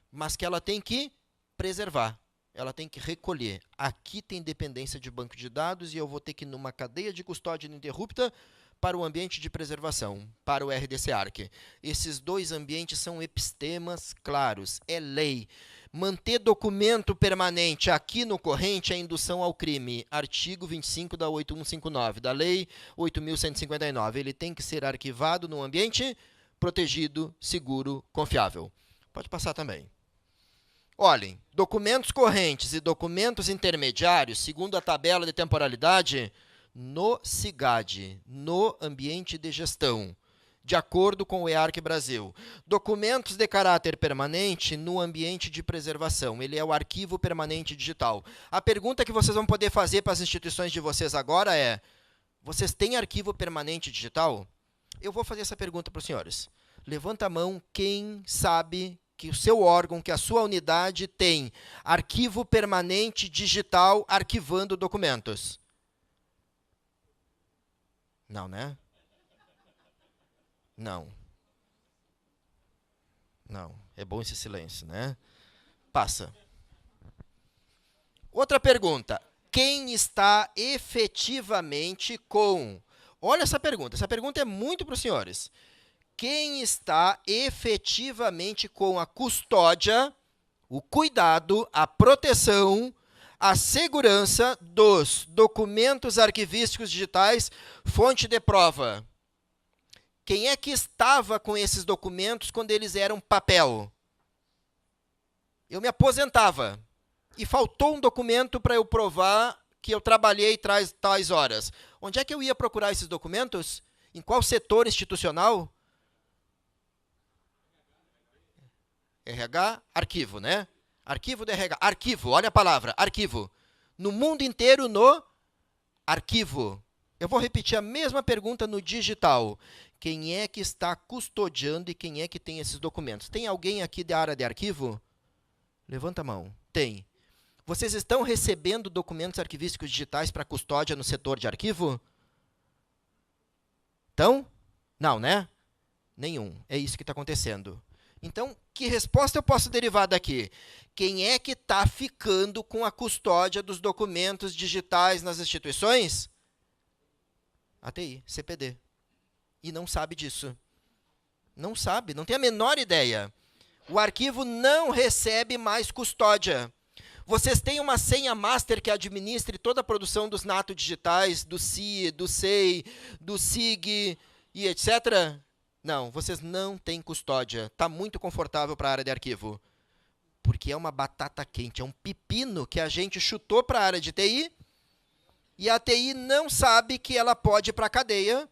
Mas que ela tem que preservar, ela tem que recolher. Aqui tem dependência de banco de dados e eu vou ter que ir numa cadeia de custódia ininterrupta para o ambiente de preservação, para o RDC Arq. Esses dois ambientes são epistemas claros, é lei. Manter documento permanente aqui no corrente é indução ao crime. Artigo 25 da 8159, da Lei 8.159. Ele tem que ser arquivado num ambiente protegido, seguro, confiável. Pode passar também. Olhem, documentos correntes e documentos intermediários, segundo a tabela de temporalidade, no SIGAD, no ambiente de gestão, de acordo com o EARC Brasil. Documentos de caráter permanente no ambiente de preservação. Ele é o arquivo permanente digital. A pergunta que vocês vão poder fazer para as instituições de vocês agora é: vocês têm arquivo permanente digital? Eu vou fazer essa pergunta para os senhores. Levanta a mão quem sabe que o seu órgão, que a sua unidade tem arquivo permanente digital arquivando documentos. Não, né? Não. Não. É bom esse silêncio, né? Passa. Outra pergunta. Quem está efetivamente com... Olha essa pergunta. Essa pergunta é muito para os senhores. Quem está efetivamente com a custódia, o cuidado, a proteção, a segurança dos documentos arquivísticos digitais, fonte de prova? Quem é que estava com esses documentos quando eles eram papel? Eu me aposentava e faltou um documento para eu provar que eu trabalhei tais horas. Onde é que eu ia procurar esses documentos? Em qual setor institucional? RH, arquivo, né? Arquivo do RH. Arquivo, olha a palavra, arquivo. No mundo inteiro, no arquivo. Eu vou repetir a mesma pergunta no digital. Quem é que está custodiando e quem é que tem esses documentos? Tem alguém aqui da área de arquivo? Levanta a mão. Tem. Vocês estão recebendo documentos arquivísticos digitais para custódia no setor de arquivo? Então? Não, né? Nenhum. É isso que está acontecendo. Então, que resposta eu posso derivar daqui? Quem é que está ficando com a custódia dos documentos digitais nas instituições? A TI, CPD. E não sabe disso. Não sabe, não tem a menor ideia. O arquivo não recebe mais custódia. Vocês têm uma senha master que administre toda a produção dos nato digitais, do CI, do SEI, do SIG e etc? Não, vocês não têm custódia. Está muito confortável para a área de arquivo. Porque é uma batata quente, é um pepino que a gente chutou para a área de TI e a TI não sabe que ela pode ir para a cadeia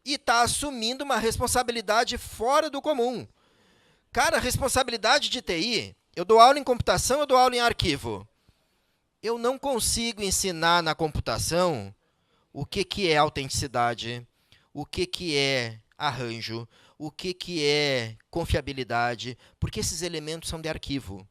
e está assumindo uma responsabilidade fora do comum. Cara, responsabilidade de TI, eu dou aula em computação, eu dou aula em arquivo. Eu não consigo ensinar na computação o que é autenticidade, o que é arranjo, o que é confiabilidade, porque esses elementos são de arquivo.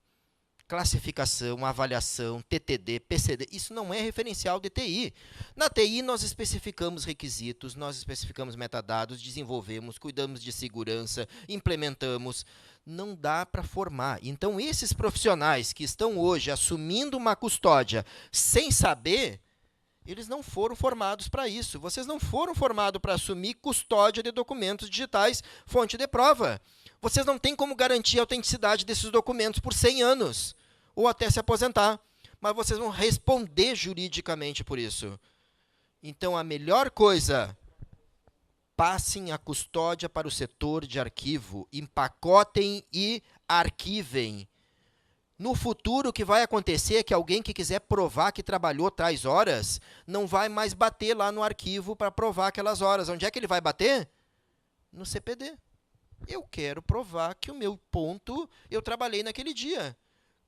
Classificação, avaliação, TTD, PCD, isso não é referencial de TI. Na TI, nós especificamos requisitos, nós especificamos metadados, desenvolvemos, cuidamos de segurança, implementamos. Não dá para formar. Então, esses profissionais que estão hoje assumindo uma custódia sem saber, eles não foram formados para isso. Vocês não foram formados para assumir custódia de documentos digitais, fonte de prova. Vocês não têm como garantir a autenticidade desses documentos por 100 anos, ou até se aposentar. Mas vocês vão responder juridicamente por isso. Então, a melhor coisa, passem a custódia para o setor de arquivo, empacotem e arquivem. No futuro, o que vai acontecer é que alguém que quiser provar que trabalhou tais horas, não vai mais bater lá no arquivo para provar aquelas horas. Onde é que ele vai bater? No CPD. Eu quero provar que o meu ponto, eu trabalhei naquele dia.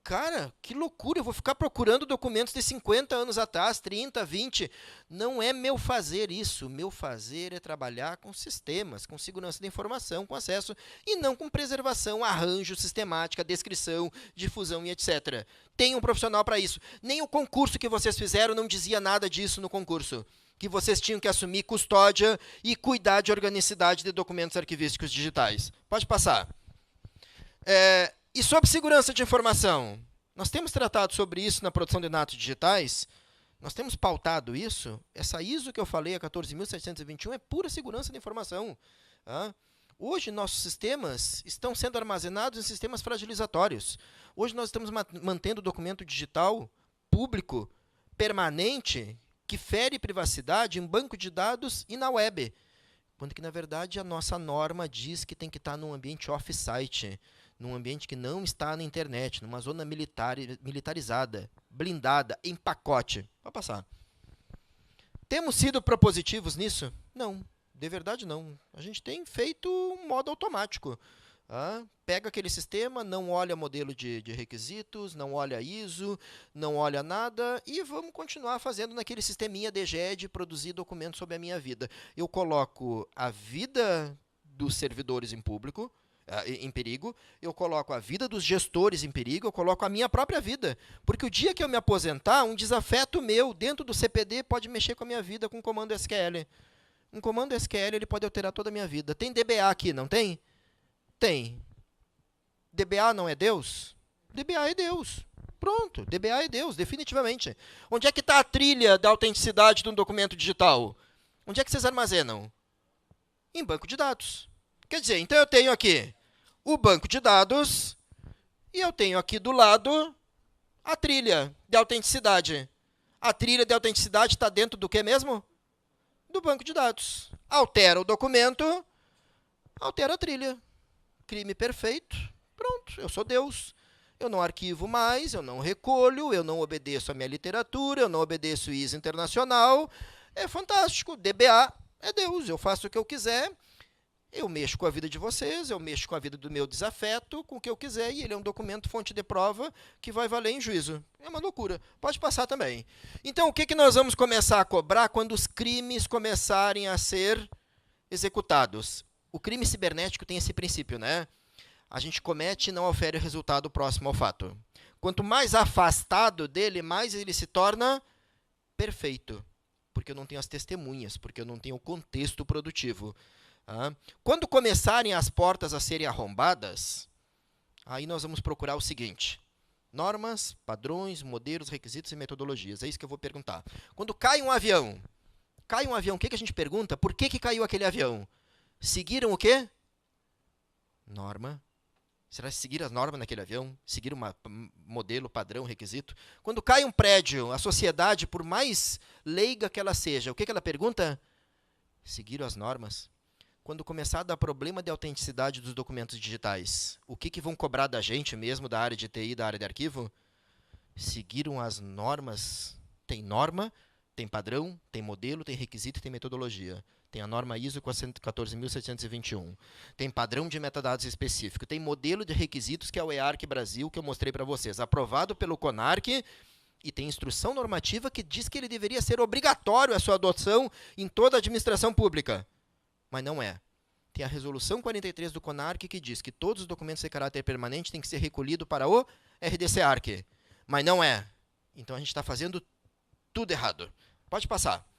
Cara, que loucura, eu vou ficar procurando documentos de 50 anos atrás, 30, 20. Não é meu fazer isso. Meu fazer é trabalhar com sistemas, com segurança da informação, com acesso, e não com preservação, arranjo, sistemática, descrição, difusão e etc. Tem um profissional para isso. Nem o concurso que vocês fizeram não dizia nada disso no concurso. Que vocês tinham que assumir custódia e cuidar de organicidade de documentos arquivísticos digitais. Pode passar. E sobre segurança de informação? Nós temos tratado sobre isso na produção de natos digitais? Nós temos pautado isso? Essa ISO que eu falei, a 14.721, é pura segurança de informação. Hoje, nossos sistemas estão sendo armazenados em sistemas fragilizatórios. Hoje, nós estamos mantendo documento digital público, permanente, que fere privacidade em banco de dados e na web. Quando que, na verdade, a nossa norma diz que tem que estar num ambiente off-site, num ambiente que não está na internet, numa zona militarizada, blindada, em pacote. Vai passar. Temos sido propositivos nisso? Não, de verdade não. A gente tem feito um modo automático. Pega aquele sistema, não olha modelo de requisitos, não olha ISO, não olha nada, e vamos continuar fazendo naquele sisteminha DGE de produzir documentos sobre a minha vida. Eu coloco a vida dos servidores em perigo, eu coloco a vida dos gestores em perigo, eu coloco a minha própria vida. Porque o dia que eu me aposentar, um desafeto meu dentro do CPD pode mexer com a minha vida com um comando SQL. Um comando SQL ele pode alterar toda a minha vida. Tem DBA aqui, não tem? Tem. DBA não é Deus? DBA é Deus. Pronto, DBA é Deus, definitivamente. Onde é que está a trilha da autenticidade de um documento digital? Onde é que vocês armazenam? Em banco de dados. Quer dizer, então eu tenho aqui o banco de dados e eu tenho aqui do lado a trilha de autenticidade. A trilha de autenticidade está dentro do que mesmo? Do banco de dados. Altera o documento, altera a trilha. Crime perfeito. Pronto, eu sou Deus. Eu não arquivo mais, eu não recolho, eu não obedeço a minha literatura, eu não obedeço o ISO internacional. É fantástico. DBA é Deus. Eu faço o que eu quiser. Eu mexo com a vida de vocês, eu mexo com a vida do meu desafeto, com o que eu quiser, e ele é um documento fonte de prova que vai valer em juízo. É uma loucura. Pode passar também. Então, o que nós vamos começar a cobrar quando os crimes começarem a ser executados? O crime cibernético tem esse princípio, né? A gente comete e não ofere resultado próximo ao fato. Quanto mais afastado dele, mais ele se torna perfeito. Porque eu não tenho as testemunhas, porque eu não tenho o contexto produtivo. Quando começarem as portas a serem arrombadas, aí nós vamos procurar o seguinte: normas, padrões, modelos, requisitos e metodologias. É isso que eu vou perguntar. Quando cai um avião, o que a gente pergunta? Por que caiu aquele avião? Seguiram o quê? Norma, Será seguir as normas naquele avião? Seguir um modelo, padrão, requisito? Quando cai um prédio, a sociedade, por mais leiga que ela seja, o que ela pergunta? Seguir as normas. Quando começar a dar problema de autenticidade dos documentos digitais, o que vão cobrar da gente mesmo, da área de TI, da área de arquivo? Seguiram as normas. Tem norma, tem padrão, tem modelo, tem requisito e tem metodologia. Tem a norma ISO 14721. Tem padrão de metadados específico. Tem modelo de requisitos, que é o EARC Brasil, que eu mostrei para vocês. Aprovado pelo CONARC. E tem instrução normativa que diz que ele deveria ser obrigatório a sua adoção em toda a administração pública. Mas não é. Tem a resolução 43 do CONARC que diz que todos os documentos de caráter permanente têm que ser recolhidos para o RDC-ARC. Mas não é. Então a gente está fazendo tudo errado. Pode passar.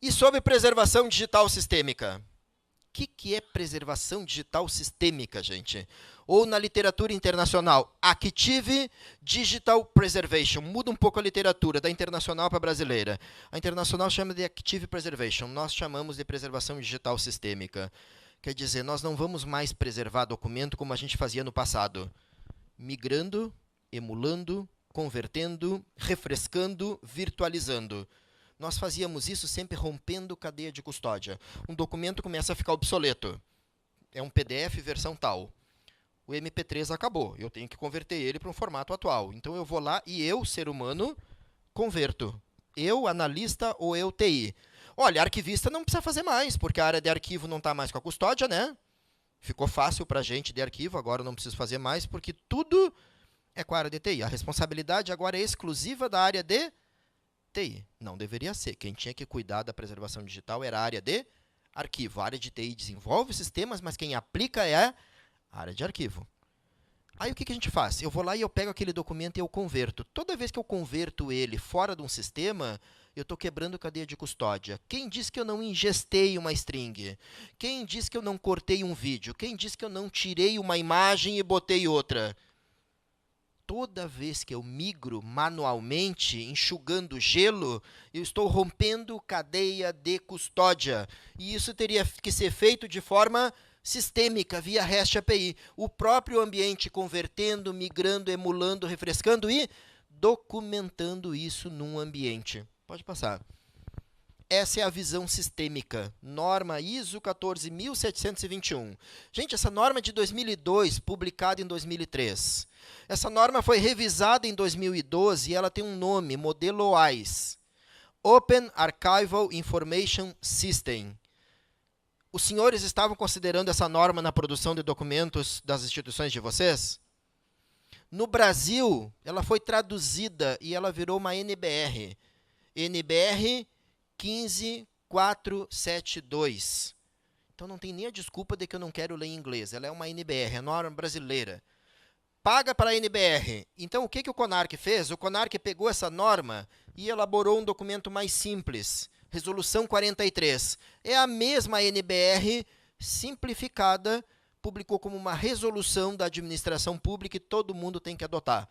E sobre preservação digital sistêmica? O que é preservação digital sistêmica, gente? Ou na literatura internacional, Active Digital Preservation. Muda um pouco a literatura, da internacional para a brasileira. A internacional chama de Active Preservation. Nós chamamos de preservação digital sistêmica. Quer dizer, nós não vamos mais preservar documento como a gente fazia no passado. Migrando, emulando, convertendo, refrescando, virtualizando. Nós fazíamos isso sempre rompendo cadeia de custódia. Um documento começa a ficar obsoleto. É um PDF versão tal. O MP3 acabou. Eu tenho que converter ele para um formato atual. Então eu vou lá e eu, ser humano, converto. Eu, analista ou eu, TI. Olha, arquivista não precisa fazer mais, porque a área de arquivo não está mais com a custódia, né? Ficou fácil para a gente de arquivo, agora eu não preciso fazer mais, porque tudo é com a área de TI. A responsabilidade agora é exclusiva da área de TI. Não deveria ser. Quem tinha que cuidar da preservação digital era a área de arquivo. A área de TI desenvolve sistemas, mas quem aplica é a área de arquivo. Aí o que a gente faz? Eu vou lá e eu pego aquele documento e eu converto. Toda vez que eu converto ele fora de um sistema, eu estou quebrando cadeia de custódia. Quem disse que eu não ingestei uma string? Quem disse que eu não cortei um vídeo? Quem disse que eu não tirei uma imagem e botei outra? Toda vez que eu migro manualmente, enxugando gelo, eu estou rompendo cadeia de custódia. E isso teria que ser feito de forma sistêmica, via REST API. O próprio ambiente convertendo, migrando, emulando, refrescando e documentando isso num ambiente. Pode passar. Essa é a visão sistêmica. Norma ISO 14721. Gente, essa norma é de 2002, publicada em 2003. Essa norma foi revisada em 2012 e ela tem um nome, modelo OAIS. Open Archival Information System. Os senhores estavam considerando essa norma na produção de documentos das instituições de vocês? No Brasil, ela foi traduzida e ela virou uma NBR. NBR 15472. Então não tem nem a desculpa de que eu não quero ler em inglês. Ela é uma NBR, a norma brasileira. Paga para a NBR. Então o que o CONARC fez? O CONARC pegou essa norma e elaborou um documento mais simples. Resolução 43. É a mesma NBR simplificada, publicou como uma resolução da administração pública e todo mundo tem que adotar.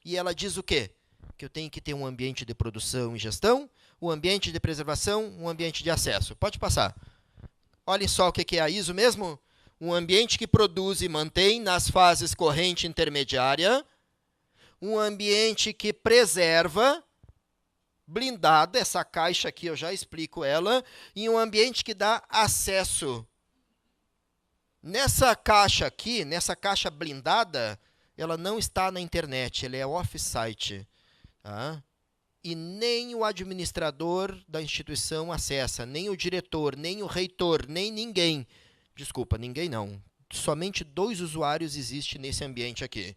E ela diz o quê? Que eu tenho que ter um ambiente de produção e gestão, um ambiente de preservação, um ambiente de acesso. Pode passar. Olhem só o que é a ISO mesmo. Um ambiente que produz e mantém nas fases corrente e intermediária. Um ambiente que preserva, blindada, essa caixa aqui eu já explico ela, e um ambiente que dá acesso. Nessa caixa aqui, nessa caixa blindada, ela não está na internet, ela é off-site. Tá? E nem o administrador da instituição acessa, nem o diretor, nem o reitor, nem ninguém. Desculpa, ninguém não. Somente 2 usuários existem nesse ambiente aqui.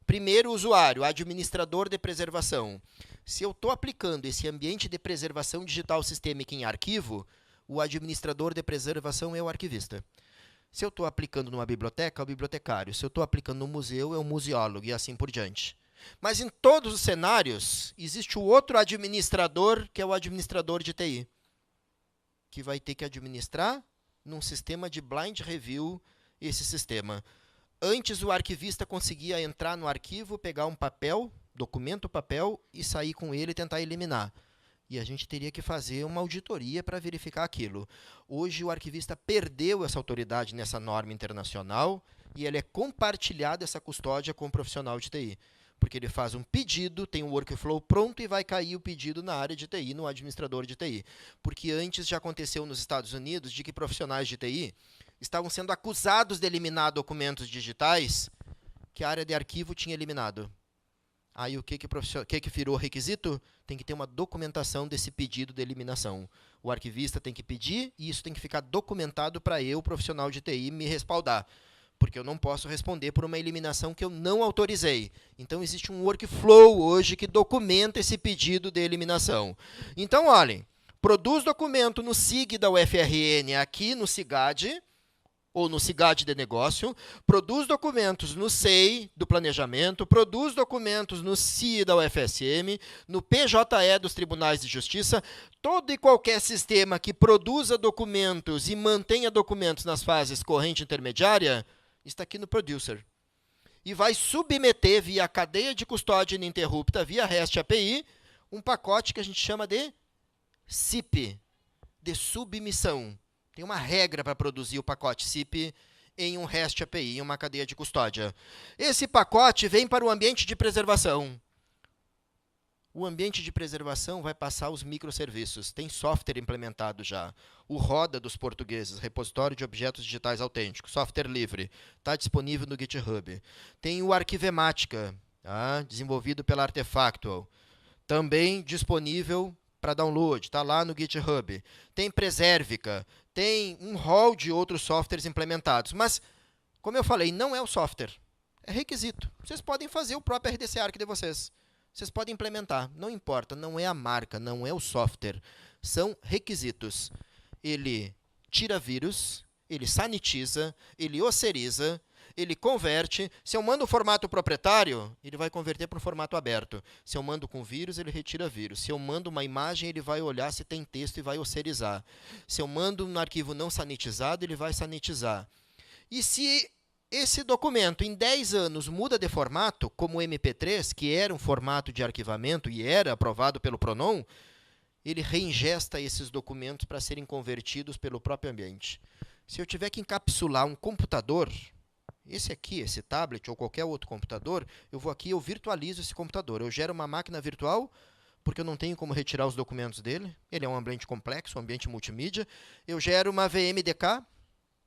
Primeiro usuário, administrador de preservação. Se eu estou aplicando esse ambiente de preservação digital sistêmica em arquivo, o administrador de preservação é o arquivista. Se eu estou aplicando numa biblioteca, é o bibliotecário. Se eu estou aplicando no museu, é o museólogo e assim por diante. Mas em todos os cenários, existe o outro administrador, que é o administrador de TI, que vai ter que administrar num sistema de blind review esse sistema. Antes, o arquivista conseguia entrar no arquivo, pegar um papel, documento papel, e sair com ele e tentar eliminar. E a gente teria que fazer uma auditoria para verificar aquilo. Hoje o arquivista perdeu essa autoridade nessa norma internacional e ele é compartilhada essa custódia com o profissional de TI. Porque ele faz um pedido, tem um workflow pronto e vai cair o pedido na área de TI, no administrador de TI. Porque antes já aconteceu nos Estados Unidos de que profissionais de TI estavam sendo acusados de eliminar documentos digitais que a área de arquivo tinha eliminado. Aí o que virou requisito? Tem que ter uma documentação desse pedido de eliminação. O arquivista tem que pedir e isso tem que ficar documentado para eu, profissional de TI, me respaldar. Porque eu não posso responder por uma eliminação que eu não autorizei. Então, existe um workflow hoje que documenta esse pedido de eliminação. Então, olhem, produz documento no SIG da UFRN aqui no CIGAD, ou no CIGAD de negócio, produz documentos no SEI do planejamento, produz documentos no CIE da UFSM, no PJE dos Tribunais de Justiça, todo e qualquer sistema que produza documentos e mantenha documentos nas fases corrente e intermediária, está aqui no Producer. E vai submeter via cadeia de custódia ininterrupta, via REST API, um pacote que a gente chama de SIP, de submissão. Tem uma regra para produzir o pacote SIP em um REST API, em uma cadeia de custódia. Esse pacote vem para o ambiente de preservação. O ambiente de preservação vai passar os microserviços. Tem software implementado já. O Roda dos portugueses, repositório de objetos digitais autênticos, software livre, está disponível no GitHub. Tem o Arquivemática, desenvolvido pela Artefactual, também disponível para download, está lá no GitHub. Tem Preservica, tem um rol de outros softwares implementados. Mas, como eu falei, não é o software, é requisito. Vocês podem fazer o próprio RDC Arc de vocês. Vocês podem implementar, não importa, não é a marca, não é o software. São requisitos. Ele tira vírus, ele sanitiza, ele osseriza, ele converte. Se eu mando o formato proprietário, ele vai converter para um formato aberto. Se eu mando com vírus, ele retira vírus. Se eu mando uma imagem, ele vai olhar se tem texto e vai osserizar. Se eu mando um arquivo não sanitizado, ele vai sanitizar. E se esse documento, em 10 anos, muda de formato, como o MP3, que era um formato de arquivamento e era aprovado pelo PRONON, ele reingesta esses documentos para serem convertidos pelo próprio ambiente. Se eu tiver que encapsular um computador, esse aqui, esse tablet ou qualquer outro computador, eu vou aqui e eu virtualizo esse computador. Eu gero uma máquina virtual, porque eu não tenho como retirar os documentos dele. Ele é um ambiente complexo, um ambiente multimídia. Eu gero uma VMDK,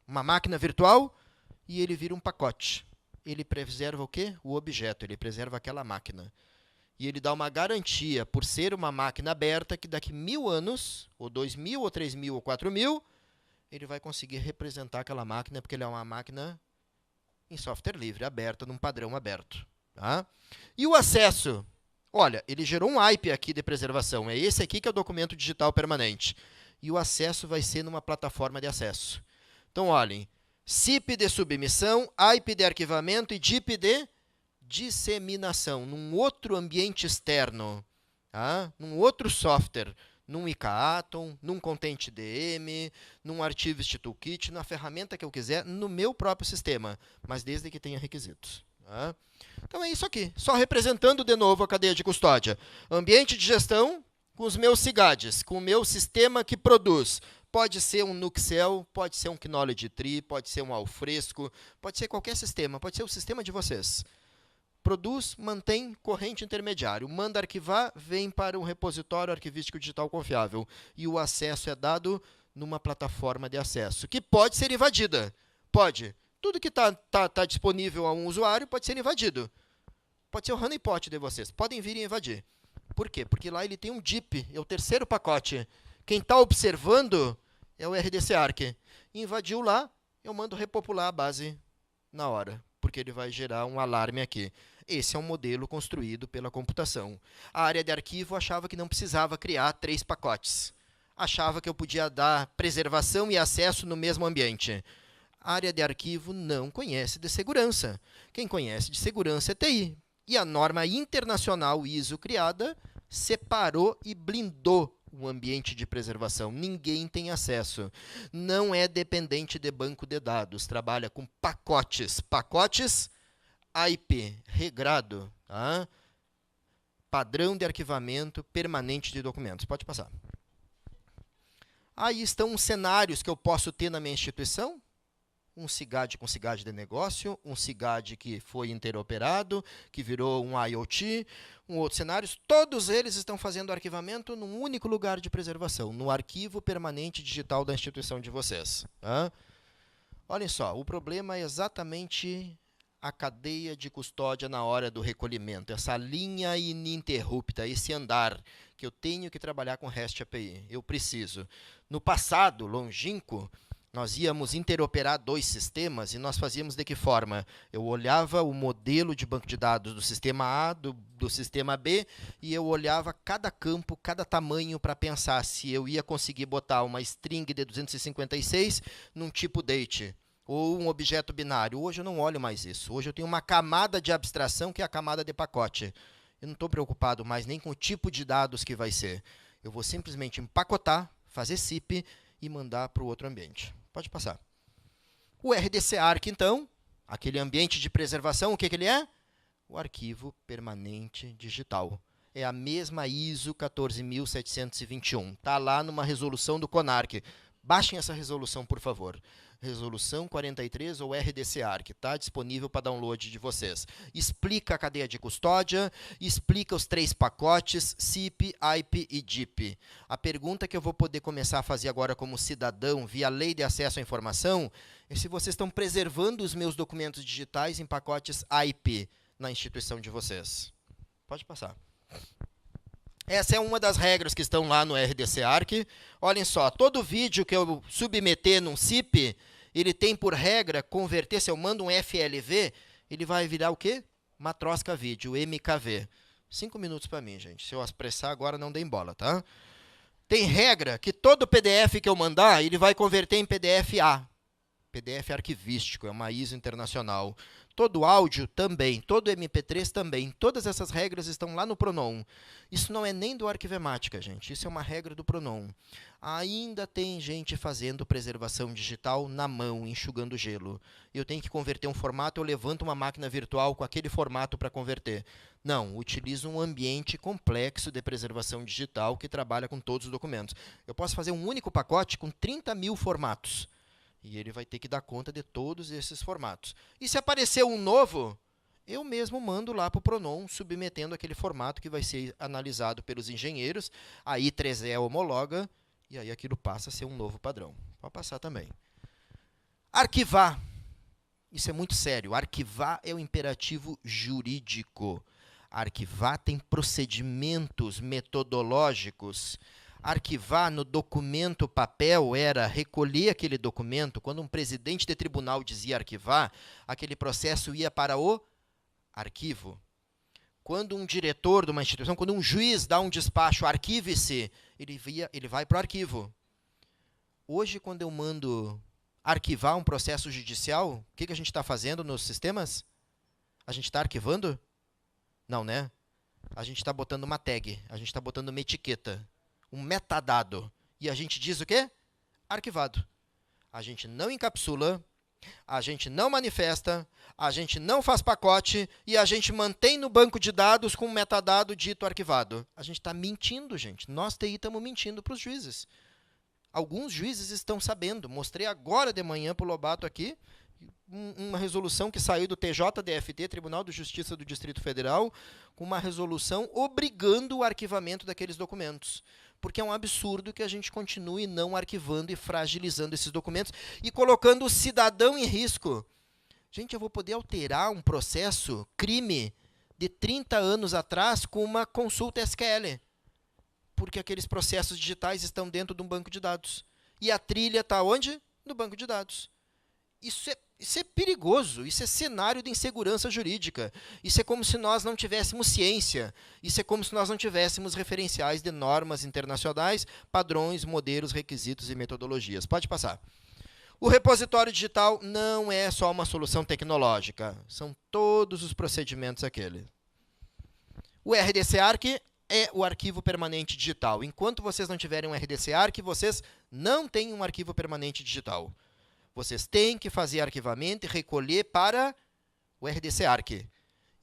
uma máquina virtual, e ele vira um pacote. Ele preserva o quê? O objeto, ele preserva aquela máquina. E ele dá uma garantia, por ser uma máquina aberta, que daqui 1000 anos, ou 2000, ou 3000, ou 4000, ele vai conseguir representar aquela máquina, porque ele é uma máquina em software livre, aberta, num padrão aberto. Tá? E o acesso? Olha, ele gerou um IP aqui de preservação. É esse aqui que é o documento digital permanente. E o acesso vai ser numa plataforma de acesso. Então, olhem, SIP de submissão, IP de arquivamento e DIP de disseminação, num outro ambiente externo, num outro software, num IKATOM, num ContentDM, num Archivist Toolkit, na ferramenta que eu quiser, no meu próprio sistema, mas desde que tenha requisitos. Então é isso aqui, só representando de novo a cadeia de custódia. Ambiente de gestão com os meus CIGADs, com o meu sistema que produz. Pode ser um Nuxel, pode ser um Knowledge Tree, pode ser um Alfresco, pode ser qualquer sistema, pode ser o sistema de vocês. Produz, mantém, corrente intermediário. Manda arquivar, vem para um repositório arquivístico digital confiável. E o acesso é dado numa plataforma de acesso, que pode ser invadida. Pode. Tudo que está disponível a um usuário pode ser invadido. Pode ser o honeypot de vocês. Podem vir e invadir. Por quê? Porque lá ele tem um DIP, é o terceiro pacote. Quem está observando é o RDC Arc. Invadiu lá, eu mando repopular a base na hora, porque ele vai gerar um alarme aqui. Esse é um modelo construído pela computação. A área de arquivo achava que não precisava criar 3 pacotes. Achava que eu podia dar preservação e acesso no mesmo ambiente. A área de arquivo não conhece de segurança. Quem conhece de segurança é TI. E a norma internacional ISO criada separou e blindou o ambiente de preservação. Ninguém tem acesso. Não é dependente de banco de dados. Trabalha com pacotes. Pacotes IP, regrado. Padrão de arquivamento permanente de documentos. Pode passar. Aí estão os cenários que eu posso ter na minha instituição. Um SIGAD com SIGAD de negócio, um SIGAD que foi interoperado, que virou um IoT, outros cenários. Todos eles estão fazendo arquivamento num único lugar de preservação, no arquivo permanente digital da instituição de vocês. Olhem só, o problema é exatamente a cadeia de custódia na hora do recolhimento, essa linha ininterrupta, esse andar que eu tenho que trabalhar com REST API. Eu preciso. No passado, longínquo, nós íamos interoperar 2 sistemas e nós fazíamos de que forma? Eu olhava o modelo de banco de dados do sistema A, do sistema B, e eu olhava cada campo, cada tamanho para pensar se eu ia conseguir botar uma string de 256 num tipo date ou um objeto binário. Hoje eu não olho mais isso. Hoje eu tenho uma camada de abstração que é a camada de pacote. Eu não estou preocupado mais nem com o tipo de dados que vai ser. Eu vou simplesmente empacotar, fazer zip e mandar para o outro ambiente. Pode passar. O RDC Arc, então, aquele ambiente de preservação, o que ele é? O arquivo permanente digital. É a mesma ISO 14721. Está lá numa resolução do CONARC. Baixem essa resolução, por favor. Resolução 43 ou RDC Arc, está disponível para download de vocês. Explica a cadeia de custódia, explica os 3 pacotes, SIP, IP e DIP. A pergunta que eu vou poder começar a fazer agora como cidadão, via Lei de Acesso à Informação, é se vocês estão preservando os meus documentos digitais em pacotes IP na instituição de vocês. Pode passar. Essa é uma das regras que estão lá no RDC Arc. Olhem só, todo vídeo que eu submeter num SIP, ele tem por regra converter, se eu mando um FLV, ele vai virar o quê? Matroska Vídeo, MKV. 5 minutos para mim, gente. Se eu apressar agora, não deem bola, tá? Tem regra que todo PDF que eu mandar, ele vai converter em PDF-A. PDF arquivístico, é uma ISO internacional. Todo áudio também, todo MP3 também. Todas essas regras estão lá no Pronom. Isso não é nem do Arquivemática, gente. Isso é uma regra do Pronom. Ainda tem gente fazendo preservação digital na mão, enxugando gelo. Eu tenho que converter um formato, eu levanto uma máquina virtual com aquele formato para converter. Não, utilizo um ambiente complexo de preservação digital que trabalha com todos os documentos. Eu posso fazer um único pacote com 30 mil formatos. E ele vai ter que dar conta de todos esses formatos. E se aparecer um novo, eu mesmo mando lá para o Pronom, submetendo aquele formato que vai ser analisado pelos engenheiros. A I3E homologa, e aí aquilo passa a ser um novo padrão. Pode passar também. Arquivar. Isso é muito sério. Arquivar é o imperativo jurídico. Arquivar tem procedimentos metodológicos. Arquivar no documento papel era recolher aquele documento. Quando um presidente de tribunal dizia arquivar, aquele processo ia para o arquivo. Quando um diretor de uma instituição, quando um juiz dá um despacho, arquive-se, ele vai para o arquivo. Hoje, quando eu mando arquivar um processo judicial, o que a gente está fazendo nos sistemas? A gente está arquivando? Não, né? A gente está botando uma tag, a gente está botando uma etiqueta. Um metadado. E a gente diz o quê? Arquivado. A gente não encapsula, a gente não manifesta, a gente não faz pacote e a gente mantém no banco de dados com um metadado dito arquivado. A gente está mentindo, gente. Nós, TI, estamos mentindo para os juízes. Alguns juízes estão sabendo. Mostrei agora de manhã para o Lobato aqui uma resolução que saiu do TJDFT, Tribunal de Justiça do Distrito Federal, com uma resolução obrigando o arquivamento daqueles documentos. Porque é um absurdo que a gente continue não arquivando e fragilizando esses documentos e colocando o cidadão em risco. Gente, eu vou poder alterar um processo, crime, de 30 anos atrás com uma consulta SQL. Porque aqueles processos digitais estão dentro de um banco de dados. E a trilha está onde? No banco de dados. Isso é perigoso, isso é cenário de insegurança jurídica. Isso é como se nós não tivéssemos ciência. Isso é como se nós não tivéssemos referenciais de normas internacionais, padrões, modelos, requisitos e metodologias. Pode passar. O repositório digital não é só uma solução tecnológica. São todos os procedimentos aquele. O RDC Arc é o arquivo permanente digital. Enquanto vocês não tiverem um RDC Arc, vocês não têm um arquivo permanente digital. Vocês têm que fazer arquivamento e recolher para o RDC Arc.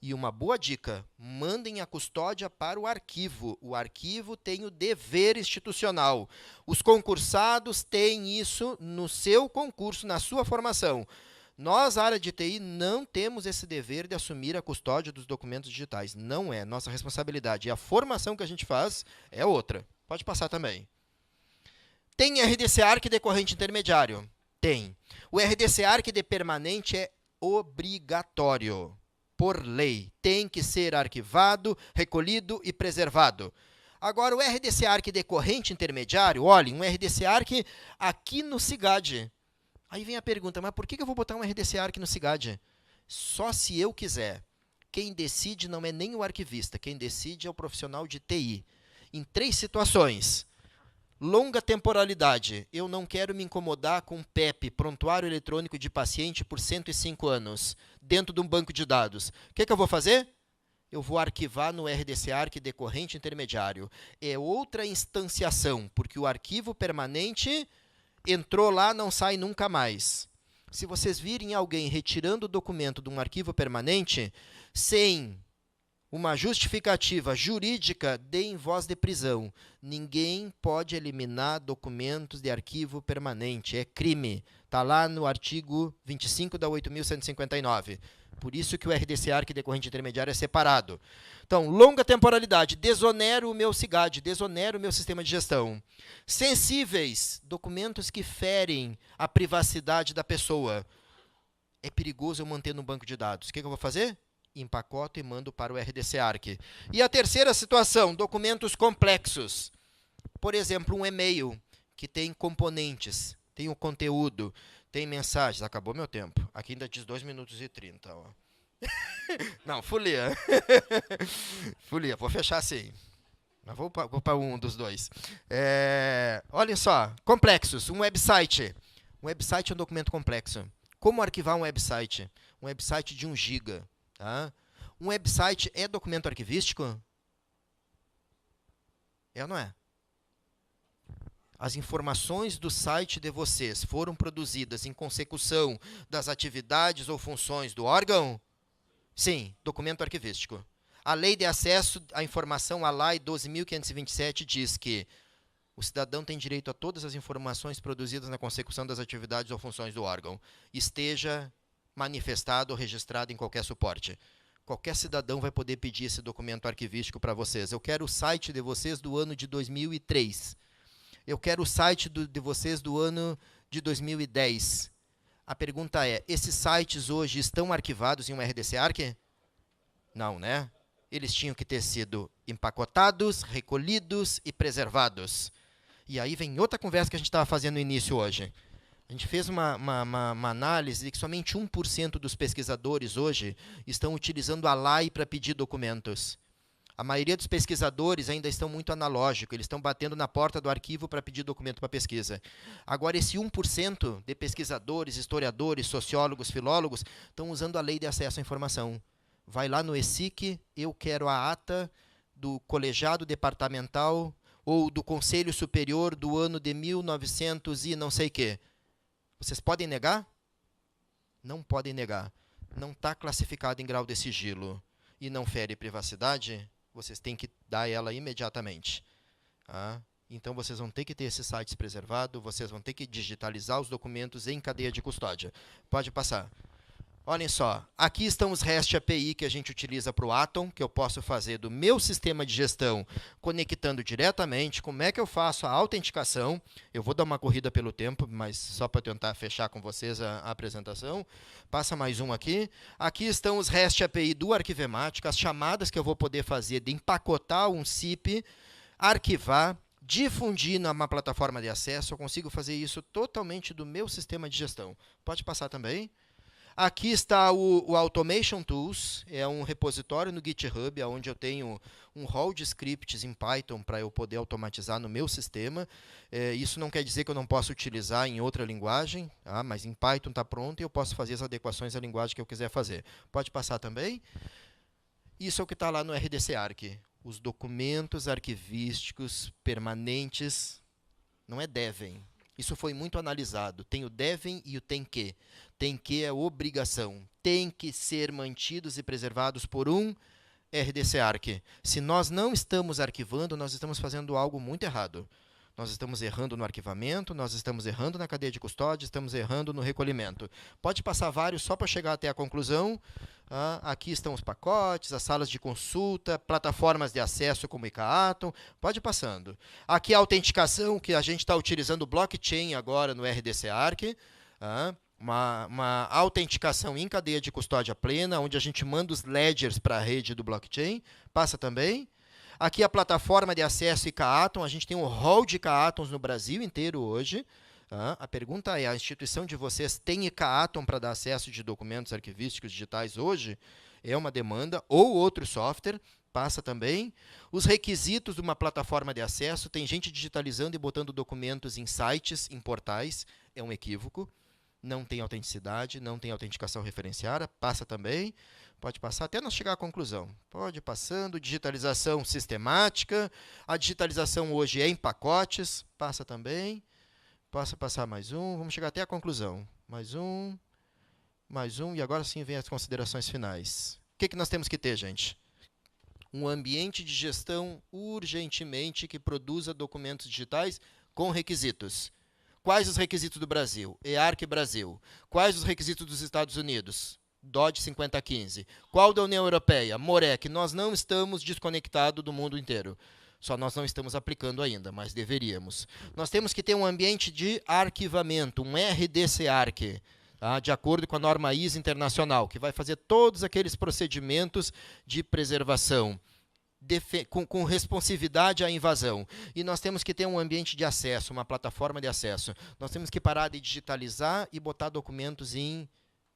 E uma boa dica, mandem a custódia para o arquivo. O arquivo tem o dever institucional. Os concursados têm isso no seu concurso, na sua formação. Nós, área de TI, não temos esse dever de assumir a custódia dos documentos digitais. Não é nossa responsabilidade. E a formação que a gente faz é outra. Pode passar também. Tem RDC Arc decorrente intermediário? Tem. O RDC Arc de permanente é obrigatório. Por lei, tem que ser arquivado, recolhido e preservado. Agora, o RDC Arc decorrente intermediário, olhem, um RDC Arc aqui no SIGAD. Aí vem a pergunta, mas por que eu vou botar um RDC Arc no SIGAD? Só se eu quiser. Quem decide não é nem o arquivista, quem decide é o profissional de TI. Em 3 situações. Longa temporalidade. Eu não quero me incomodar com PEP, Prontuário Eletrônico de Paciente, por 105 anos, dentro de um banco de dados. O que eu vou fazer? Eu vou arquivar no RDC Arc decorrente intermediário. É outra instanciação, porque o arquivo permanente entrou lá, não sai nunca mais. Se vocês virem alguém retirando o documento de um arquivo permanente, sem uma justificativa jurídica, deem voz de prisão. Ninguém pode eliminar documentos de arquivo permanente. É crime. Está lá no artigo 25 da 8.159. Por isso que o RDC Arc decorrente intermediário é separado. Então, longa temporalidade. Desonero o meu SIGAD, desonero o meu sistema de gestão. Sensíveis, documentos que ferem a privacidade da pessoa. É perigoso eu manter no banco de dados. O que eu vou fazer? Empacoto e mando para o RDC Arc. E a terceira situação, documentos complexos. Por exemplo, um e-mail que tem componentes, tem o conteúdo, tem mensagens. Acabou meu tempo. Aqui ainda diz 2 minutos e 30. Ó. Não, folia. Folia, vou fechar assim. Mas vou para um dos dois. Olhem só, complexos, um website. Um website é um documento complexo. Como arquivar um website? Um website de 1 GB. Tá? Um website é documento arquivístico? É ou não é? As informações do site de vocês foram produzidas em consecução das atividades ou funções do órgão? Sim, documento arquivístico. A Lei de Acesso à Informação, a LAI 12.527, diz que o cidadão tem direito a todas as informações produzidas na consecução das atividades ou funções do órgão, esteja manifestado ou registrado em qualquer suporte. Qualquer cidadão vai poder pedir esse documento arquivístico para vocês. Eu quero o site de vocês do ano de 2003. Eu quero o site de vocês do ano de 2010. A pergunta é, esses sites hoje estão arquivados em um RDC Arc? Não, né? Eles tinham que ter sido empacotados, recolhidos e preservados. E aí vem outra conversa que a gente estava fazendo no início hoje. A gente fez uma análise de que somente 1% dos pesquisadores hoje estão utilizando a LAI para pedir documentos. A maioria dos pesquisadores ainda estão muito analógicos, eles estão batendo na porta do arquivo para pedir documento para pesquisa. Agora, esse 1% de pesquisadores, historiadores, sociólogos, filólogos, estão usando a Lei de Acesso à Informação. Vai lá no ESIC, eu quero a ata do colegiado departamental ou do Conselho Superior do ano de 1900 e não sei o quê. Vocês podem negar? Não podem negar. Não está classificado em grau de sigilo e não fere privacidade, vocês têm que dar ela imediatamente. Tá? Então, vocês vão ter que ter esses sites preservados, vocês vão ter que digitalizar os documentos em cadeia de custódia. Pode passar. Olhem só, aqui estão os REST API que a gente utiliza para o Atom, que eu posso fazer do meu sistema de gestão, conectando diretamente. Como é que eu faço a autenticação? Eu vou dar uma corrida pelo tempo, mas só para tentar fechar com vocês a apresentação. Passa mais um aqui. Aqui estão os REST API do Arquivemática, as chamadas que eu vou poder fazer de empacotar um CIP, arquivar, difundir numa plataforma de acesso. Eu consigo fazer isso totalmente do meu sistema de gestão. Pode passar também. Aqui está o Automation Tools, é um repositório no GitHub, onde eu tenho um rol de scripts em Python para eu poder automatizar no meu sistema. Isso não quer dizer que eu não possa utilizar em outra linguagem, tá? Mas em Python está pronto e eu posso fazer as adequações à linguagem que eu quiser fazer. Pode passar também. Isso é o que está lá no RDC Arc. Os documentos arquivísticos permanentes, não é devem, Isso foi muito analisado. Tem o devem e o tem que. Tem que é obrigação. Tem que ser mantidos e preservados por um RDC Arq. Se nós não estamos arquivando, nós estamos fazendo algo muito errado. Nós estamos errando no arquivamento, nós estamos errando na cadeia de custódia, estamos errando no recolhimento. Pode passar vários só para chegar até a conclusão. Aqui estão os pacotes, as salas de consulta, plataformas de acesso como ICAATOM. Pode ir passando. Aqui a autenticação, que a gente está utilizando o blockchain agora no RDC Arq. Uma autenticação em cadeia de custódia plena, onde a gente manda os ledgers para a rede do blockchain. Passa também. Aqui a plataforma de acesso ICAATOM, a gente tem um hall de ICAATOMs no Brasil inteiro hoje. A pergunta é, a instituição de vocês tem ICAATOM para dar acesso de documentos arquivísticos digitais hoje? É uma demanda, ou outro software, passa também. Os requisitos de uma plataforma de acesso, tem gente digitalizando e botando documentos em sites, em portais, é um equívoco. Não tem autenticidade, não tem autenticação referenciada, passa também. Pode passar até nós chegar à conclusão. Pode ir passando, digitalização sistemática. A digitalização hoje é em pacotes, passa também. Posso passar mais um, vamos chegar até a conclusão. Mais um, e agora sim vem as considerações finais. O que nós temos que ter, gente? Um ambiente de gestão urgentemente que produza documentos digitais com requisitos. Quais os requisitos do Brasil? EARC Brasil. Quais os requisitos dos Estados Unidos? DOD 5015. Qual da União Europeia? MOREC. Nós não estamos desconectados do mundo inteiro. Só nós não estamos aplicando ainda, mas deveríamos. Nós temos que ter um ambiente de arquivamento, um RDC Arq, tá? De acordo com a norma ISO internacional, que vai fazer todos aqueles procedimentos de preservação com responsividade à invasão. E nós temos que ter um ambiente de acesso, uma plataforma de acesso. Nós temos que parar de digitalizar e botar documentos em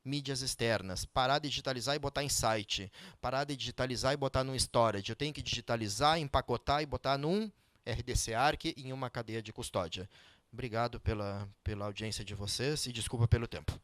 mídias externas, parar de digitalizar e botar em site, parar de digitalizar e botar num storage. Eu tenho que digitalizar, empacotar e botar num RDC Arq em uma cadeia de custódia. Obrigado pela audiência de vocês e desculpa pelo tempo.